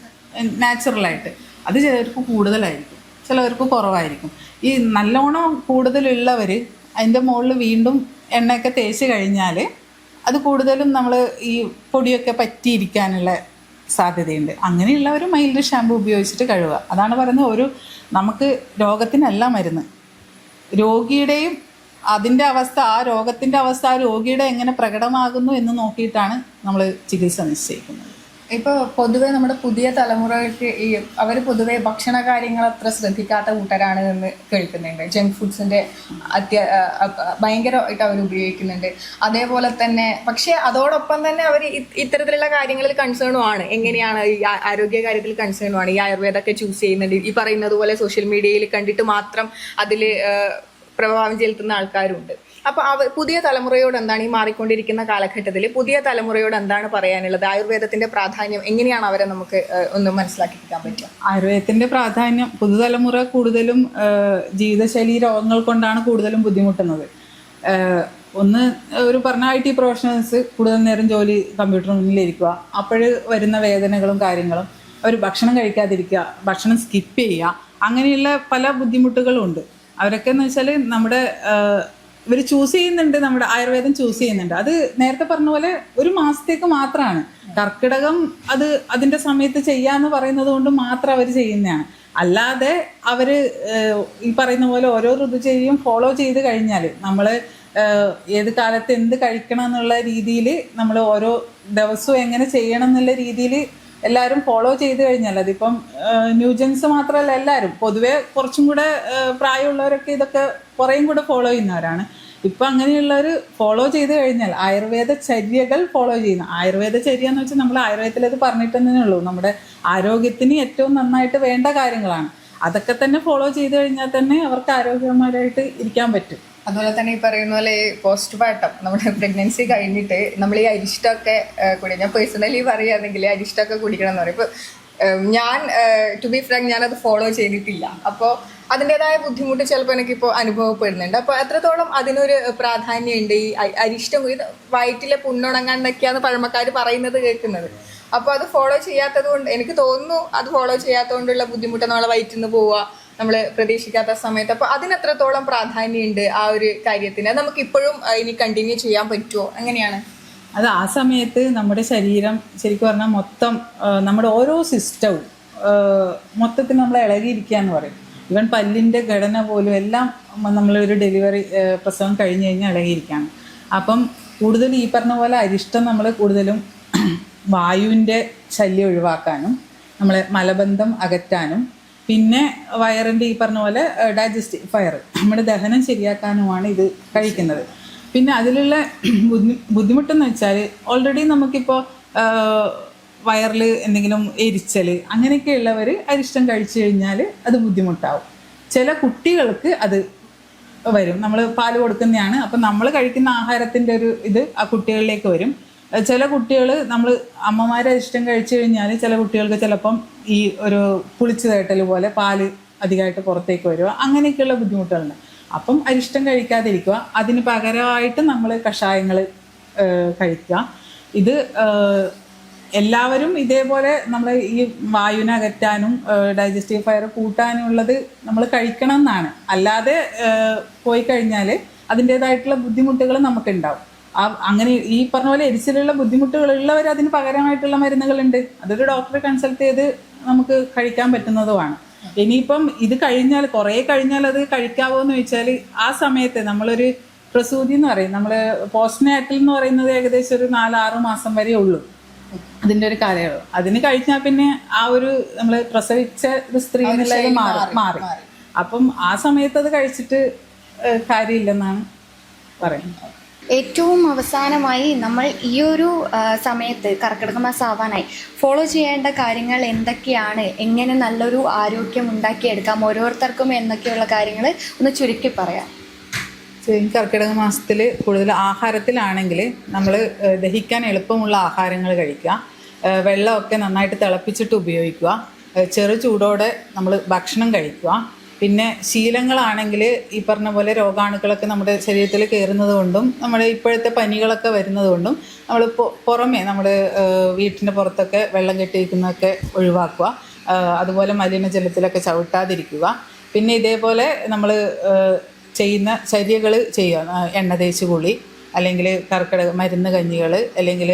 നാച്ചുറലായിട്ട്. അത് ചിലർക്ക് കൂടുതലായിരിക്കും, ചിലവർക്ക് കുറവായിരിക്കും. ഈ നല്ലോണം കൂടുതലുള്ളവർ അതിൻ്റെ മുകളിൽ വീണ്ടും എണ്ണയൊക്കെ തേച്ച് കഴിഞ്ഞാൽ അത് കൂടുതലും നമ്മൾ ഈ പൊടിയൊക്കെ പറ്റിയിരിക്കാനുള്ള സാധ്യതയുണ്ട്. അങ്ങനെയുള്ളവർ മൈൽഡ് ഷാമ്പു ഉപയോഗിച്ചിട്ട് കഴുകുക. അതാണ് പറയുന്നത്, നമുക്ക് രോഗത്തിനല്ല മരുന്ന്, രോഗിയുടെയും അതിൻ്റെ അവസ്ഥ, ആ രോഗത്തിൻ്റെ അവസ്ഥ ആ രോഗിയുടെ എങ്ങനെ പ്രകടമാകുന്നു എന്ന് നോക്കിയിട്ടാണ് നമ്മൾ ചികിത്സ നിശ്ചയിക്കുന്നത്. ഇപ്പോൾ പൊതുവെ നമ്മുടെ പുതിയ തലമുറയ്ക്ക് അവർ പൊതുവെ ഭക്ഷണ കാര്യങ്ങൾ അത്ര ശ്രദ്ധിക്കാത്ത കൂട്ടരാണ് എന്ന് കേൾക്കുന്നുണ്ട്. ജങ്ക് ഫുഡ്സിൻ്റെ ഭയങ്കരമായിട്ട് അവർ ഉപയോഗിക്കുന്നുണ്ട്. അതേപോലെ തന്നെ പക്ഷേ അതോടൊപ്പം തന്നെ അവർ ഇത്തരത്തിലുള്ള കാര്യങ്ങളിൽ കൺസേണും ആണ്. എങ്ങനെയാണ് ഈ ആരോഗ്യ കാര്യത്തിൽ കൺസേണും ആണ്. ഈ ആയുർവേദമൊക്കെ ചൂസ് ചെയ്യുന്നുണ്ട്. ഈ പറയുന്നത് പോലെ സോഷ്യൽ മീഡിയയിൽ കണ്ടിട്ട് മാത്രം അതിൽ പ്രഭാവം ചെലുത്തുന്ന ആൾക്കാരുണ്ട്. അപ്പൊ പുതിയ തലമുറയോട് എന്താണ്, ഈ മാറിക്കൊണ്ടിരിക്കുന്ന കാലഘട്ടത്തിൽ പുതിയ തലമുറയോട് എന്താണ് പറയാനുള്ളത്? ആയുർവേദത്തിന്റെ പ്രാധാന്യം എങ്ങനെയാണ് അവരെ നമുക്ക് ഒന്ന് മനസ്സിലാക്കിക്കാൻ പറ്റുക? ആയുർവേദത്തിന്റെ പ്രാധാന്യം, പുതുതലമുറ കൂടുതലും ജീവിതശൈലി രോഗങ്ങൾ കൊണ്ടാണ് കൂടുതലും ബുദ്ധിമുട്ടുന്നത്. ഒന്ന് പറഞ്ഞ IT പ്രൊഫഷണൽസ് കൂടുതൽ നേരം ജോലി കമ്പ്യൂട്ടർ മുന്നിലിരിക്കുക, അപ്പോൾ വരുന്ന വേദനകളും കാര്യങ്ങളും, അവർ ഭക്ഷണം കഴിക്കാതിരിക്കുക, ഭക്ഷണം സ്കിപ്പ് ചെയ്യുക, അങ്ങനെയുള്ള പല ബുദ്ധിമുട്ടുകളും ഉണ്ട്. അവരൊക്കെ എന്ന് വെച്ചാൽ നമ്മുടെ ഇവർ ചൂസ് ചെയ്യുന്നുണ്ട്, നമ്മുടെ ആയുർവേദം ചൂസ് ചെയ്യുന്നുണ്ട്. അത് നേരത്തെ പറഞ്ഞ പോലെ ഒരു മാസത്തേക്ക് മാത്രമാണ്. കർക്കിടകം അത് അതിൻ്റെ സമയത്ത് ചെയ്യാന്ന് പറയുന്നത് കൊണ്ട് മാത്രം അവർ ചെയ്യുന്നതാണ്. അല്ലാതെ അവർ ഈ പറയുന്ന പോലെ ഓരോ ഋതുചര്യയും ഫോളോ ചെയ്ത് കഴിഞ്ഞാൽ, നമ്മൾ ഏത് കാലത്ത് എന്ത് കഴിക്കണം എന്നുള്ള രീതിയിൽ, നമ്മൾ ഓരോ ദിവസവും എങ്ങനെ ചെയ്യണം എന്നുള്ള രീതിയിൽ എല്ലാവരും ഫോളോ ചെയ്ത് കഴിഞ്ഞാൽ, അതിപ്പം ന്യൂജൻസ് മാത്രമല്ല, എല്ലാവരും പൊതുവെ കുറച്ചും കൂടെ പ്രായമുള്ളവരൊക്കെ ഇതൊക്കെ കുറേയും കൂടെ ഫോളോ ചെയ്യുന്നവരാണ്. ഇപ്പം അങ്ങനെയുള്ളവർ ഫോളോ ചെയ്ത് കഴിഞ്ഞാൽ, ആയുർവേദ ചര്യകൾ ഫോളോ ചെയ്യുന്ന, ആയുർവേദ ചര്യ എന്ന് വെച്ചാൽ നമ്മൾ ആയുർവേദത്തിൽ അത് പറഞ്ഞിട്ടെന്നേ ഉള്ളൂ, നമ്മുടെ ആരോഗ്യത്തിന് ഏറ്റവും നന്നായിട്ട് വേണ്ട കാര്യങ്ങളാണ്. അതൊക്കെ തന്നെ ഫോളോ ചെയ്ത് കഴിഞ്ഞാൽ തന്നെ അവർക്ക് ആരോഗ്യമാരായിട്ട് ഇരിക്കാൻ പറ്റും. അതുപോലെ തന്നെ ഈ പറയുന്ന പോലെ പോസ്റ്റ് പാർട്ടം, നമ്മുടെ പ്രഗ്നൻസി കഴിഞ്ഞിട്ട് നമ്മൾ ഈ അരിഷ്ടമൊക്കെ കുടി, ഞാൻ പേഴ്സണലി പറയുകയാണെങ്കിൽ അരിഷ്ടമൊക്കെ കുടിക്കണം എന്ന് പറയും. ഇപ്പോൾ ഞാൻ ടു ബി ഫ്രാങ്ക് ഞാനത് ഫോളോ ചെയ്തിട്ടില്ല. അപ്പോൾ അതിൻ്റെതായ ബുദ്ധിമുട്ട് ചിലപ്പോൾ എനിക്കിപ്പോൾ അനുഭവപ്പെടുന്നുണ്ട്. അപ്പോൾ എത്രത്തോളം അതിനൊരു പ്രാധാന്യമുണ്ട് ഈ അരിഷ്ടം, വയറ്റിലെ പുണ്ണുണങ്ങാണ്ടൊക്കെയാണ് പഴമക്കാർ പറയുന്നത് കേൾക്കുന്നത്. അപ്പോൾ അത് ഫോളോ ചെയ്യാത്തത് കൊണ്ട് എനിക്ക് തോന്നുന്നു, അത് ഫോളോ ചെയ്യാത്തത് കൊണ്ടുള്ള ബുദ്ധിമുട്ട് നമ്മളെ വയറ്റിൽ നിന്ന് പോവുക നമ്മൾ പ്രതീക്ഷിക്കാത്ത സമയത്ത്. അപ്പോൾ അതിനെത്രത്തോളം പ്രാധാന്യമുണ്ട് ആ ഒരു കാര്യത്തിന്? അത് നമുക്ക് ഇപ്പോഴും ഇനി കണ്ടിന്യൂ ചെയ്യാൻ പറ്റുമോ? എങ്ങനെയാണ് അത്? ആ സമയത്ത് നമ്മുടെ ശരീരം ശരിക്കും പറഞ്ഞാൽ മൊത്തം നമ്മുടെ ഓരോ സിസ്റ്റവും മൊത്തത്തിൽ നമ്മൾ ഇളകിയിരിക്കുക എന്ന് പറയും. ഈവൻ പല്ലിൻ്റെ ഘടന പോലും എല്ലാം നമ്മളൊരു ഡെലിവറി പ്രസവം കഴിഞ്ഞ് കഴിഞ്ഞാൽ ഇളകിയിരിക്കുകയാണ്. അപ്പം കൂടുതൽ ഈ പറഞ്ഞ പോലെ അരിഷ്ടം നമ്മൾ കൂടുതലും വായുവിൻ്റെ ശല്യം ഒഴിവാക്കാനും, നമ്മളെ മലബന്ധം അകറ്റാനും, പിന്നെ വയറിൻ്റെ ഈ പറഞ്ഞ പോലെ ഡൈജസ്റ്റീവ് ഫയർ, നമ്മുടെ ദഹനം ശരിയാക്കാനുമാണ് ഇത് കഴിക്കുന്നത്. പിന്നെ അതിലുള്ള ബുദ്ധിമുട്ടെന്ന് വെച്ചാൽ, ഓൾറെഡി നമുക്കിപ്പോൾ വയറിൽ എന്തെങ്കിലും എരിച്ചൽ അങ്ങനെയൊക്കെ ഉള്ളവർ അരിഷ്ടം കഴിച്ചു കഴിഞ്ഞാൽ അത് ബുദ്ധിമുട്ടാവും. ചില കുട്ടികൾക്ക് അത് വരും, നമ്മൾ പാല് കൊടുക്കുന്നതാണ്, അപ്പം നമ്മൾ കഴിക്കുന്ന ആഹാരത്തിൻ്റെ ഒരു ഇത് ആ കുട്ടികളിലേക്ക് വരും. ചില കുട്ടികൾ, നമ്മൾ അമ്മമാരെ അരിഷ്ടം കഴിച്ചു കഴിഞ്ഞാൽ ചില കുട്ടികൾക്ക് ചിലപ്പം ഈ ഒരു പുളിച്ചു തേട്ടൽ പോലെ പാല് അധികമായിട്ട് പുറത്തേക്ക് വരിക, അങ്ങനെയൊക്കെയുള്ള ബുദ്ധിമുട്ടുകളുണ്ട്. അപ്പം അരിഷ്ടം കഴിക്കാതിരിക്കുക, അതിന് പകരമായിട്ട് നമ്മൾ കഷായങ്ങൾ കഴിക്കുക. ഇത് എല്ലാവരും ഇതേപോലെ നമ്മൾ ഈ വായുവിനെ അകറ്റാനും ഡൈജസ്റ്റീവ് ഫയർ കൂട്ടാനുള്ളത് നമ്മൾ കഴിക്കണം എന്നാണ്. അല്ലാതെ പോയി കഴിഞ്ഞാൽ അതിൻ്റേതായിട്ടുള്ള ബുദ്ധിമുട്ടുകൾ നമുക്കുണ്ടാവും. അങ്ങനെ ഈ പറഞ്ഞ പോലെ എരിച്ചിലുള്ള ബുദ്ധിമുട്ടുകളുള്ളവർ അതിന് പകരമായിട്ടുള്ള മരുന്നുകളുണ്ട്. അതൊരു ഡോക്ടറെ കൺസൾട്ട് ചെയ്ത് നമുക്ക് കഴിക്കാൻ പറ്റുന്നതുമാണ്. ഇനിയിപ്പം ഇത് കഴിഞ്ഞാൽ, കുറേ കഴിഞ്ഞാൽ അത് കഴിക്കാവോ എന്ന് ചോദിച്ചാൽ, ആ സമയത്ത് നമ്മളൊരു പ്രസൂതി എന്ന് പറയും, നമ്മൾ പോസ്റ്റ്നാറ്റൽ എന്ന് പറയുന്നത് ഏകദേശം ഒരു 4-6 മാസം വരെ ഉള്ളൂ അതിൻ്റെ ഒരു കാലയളവ്. അതിന് കഴിഞ്ഞാൽ പിന്നെ ആ ഒരു നമ്മൾ പ്രസവിച്ച ഒരു സ്ത്രീ എന്നുള്ളത് മാറി. അപ്പം ആ സമയത്ത് അത് കഴിച്ചിട്ട് കാര്യമില്ലെന്നാണ് പറയുന്നത്. ഏറ്റവും അവസാനമായി നമ്മൾ ഈ ഒരു സമയത്ത് കർക്കിടക മാസം ആവാനായി ഫോളോ ചെയ്യേണ്ട കാര്യങ്ങൾ എന്തൊക്കെയാണ്, എങ്ങനെ നല്ലൊരു ആരോഗ്യം ഉണ്ടാക്കിയെടുക്കാം ഓരോരുത്തർക്കും എന്നൊക്കെയുള്ള കാര്യങ്ങൾ ഒന്ന് ചുരുക്കി പറയാം. കർക്കിടക മാസത്തിൽ കൂടുതൽ ആഹാരത്തിലാണെങ്കിൽ നമ്മൾ ദഹിക്കാൻ എളുപ്പമുള്ള ആഹാരങ്ങൾ കഴിക്കുക, വെള്ളമൊക്കെ നന്നായിട്ട് തിളപ്പിച്ചിട്ട് ഉപയോഗിക്കുക, ചെറു ചൂടോടെ നമ്മൾ ഭക്ഷണം കഴിക്കുക, പിന്നെ ശീലങ്ങളാണെങ്കിൽ ഈ പറഞ്ഞ പോലെ രോഗാണുക്കളൊക്കെ നമ്മുടെ ശരീരത്തിൽ കയറുന്നത് കൊണ്ടും നമ്മുടെ ഇപ്പോഴത്തെ പനികളൊക്കെ വരുന്നത് കൊണ്ടും നമ്മൾ പുറമേ നമ്മുടെ വീട്ടിൻ്റെ പുറത്തൊക്കെ വെള്ളം കെട്ടിയിരിക്കുന്നതൊക്കെ ഒഴിവാക്കുക. അതുപോലെ മലിനജലത്തിലൊക്കെ ചവിട്ടാതിരിക്കുക. പിന്നെ ഇതേപോലെ നമ്മൾ ചെയ്യുന്ന ചര്യകൾ ചെയ്യുക, എണ്ണ തേച്ച് കുളി, അല്ലെങ്കിൽ മരുന്ന് കഞ്ഞികൾ, അല്ലെങ്കിൽ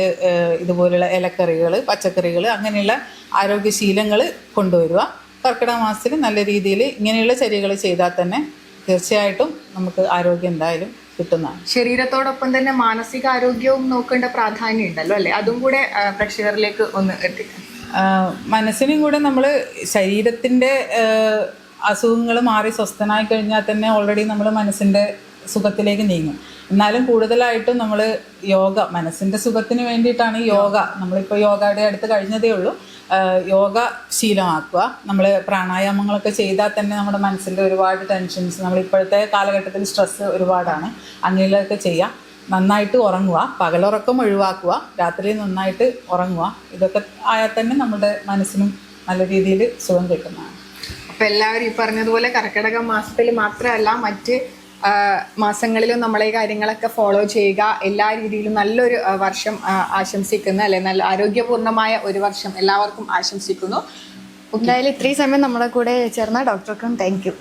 ഇതുപോലുള്ള ഇലക്കറികൾ, പച്ചക്കറികൾ, അങ്ങനെയുള്ള ആരോഗ്യശീലങ്ങൾ കൊണ്ടുവരിക. കർക്കിടക മാസത്തിൽ നല്ല രീതിയിൽ ഇങ്ങനെയുള്ള ചര്യകൾ ചെയ്താൽ തന്നെ തീർച്ചയായിട്ടും നമുക്ക് ആരോഗ്യം എന്തായാലും കിട്ടുന്നതാണ്. ശരീരത്തോടൊപ്പം തന്നെ മാനസികാരോഗ്യവും നോക്കേണ്ട പ്രാധാന്യം ഉണ്ടല്ലോ അല്ലേ? അതും കൂടെ പ്രേക്ഷകരിലേക്ക് ഒന്ന് എത്തിക്കാം. മനസ്സിനും കൂടെ നമ്മൾ ശരീരത്തിൻ്റെ അസുഖങ്ങൾ മാറി സ്വസ്ഥനായി കഴിഞ്ഞാൽ തന്നെ ഓൾറെഡി നമ്മൾ മനസ്സിൻ്റെ സുഖത്തിലേക്ക് നീങ്ങും. എന്നാലും കൂടുതലായിട്ടും നമ്മൾ യോഗ, മനസ്സിൻ്റെ സുഖത്തിന് വേണ്ടിയിട്ടാണ് യോഗ. നമ്മളിപ്പോൾ യോഗയുടെ അടുത്ത് കഴിഞ്ഞതേ ഉള്ളൂ. യോഗ ശീലമാക്കുക. നമ്മൾ പ്രാണായാമങ്ങളൊക്കെ ചെയ്താൽ തന്നെ നമ്മുടെ മനസ്സിൻ്റെ ഒരുപാട് ടെൻഷൻസ്, നമ്മളിപ്പോഴത്തെ കാലഘട്ടത്തിൽ സ്ട്രെസ്സ് ഒരുപാടാണ്, അങ്ങനെയുള്ളതൊക്കെ ചെയ്യാം. നന്നായിട്ട് ഉറങ്ങുക, പകലുറക്കം ഒഴിവാക്കുക, രാത്രി നന്നായിട്ട് ഉറങ്ങുക. ഇതൊക്കെ ആയാൽ തന്നെ നമ്മുടെ മനസ്സിനും നല്ല രീതിയിൽ സുഖം കിട്ടുന്നതാണ്. അപ്പം എല്ലാവരും ഈ പറഞ്ഞതുപോലെ കർക്കിടക മാസത്തിൽ മാത്രമല്ല മറ്റ് മാസങ്ങളിലും നമ്മളെ ഈ കാര്യങ്ങളൊക്കെ ഫോളോ ചെയ്യുക. എല്ലാ രീതിയിലും നല്ലൊരു വർഷം ആശംസിക്കുന്നു, അല്ലെ? നല്ല ആരോഗ്യപൂർണമായ ഒരു വർഷം എല്ലാവർക്കും ആശംസിക്കുന്നു. എന്തായാലും ഇത്രയും സമയം നമ്മുടെ കൂടെ ചേർന്ന ഡോക്ടർക്കും താങ്ക് യു.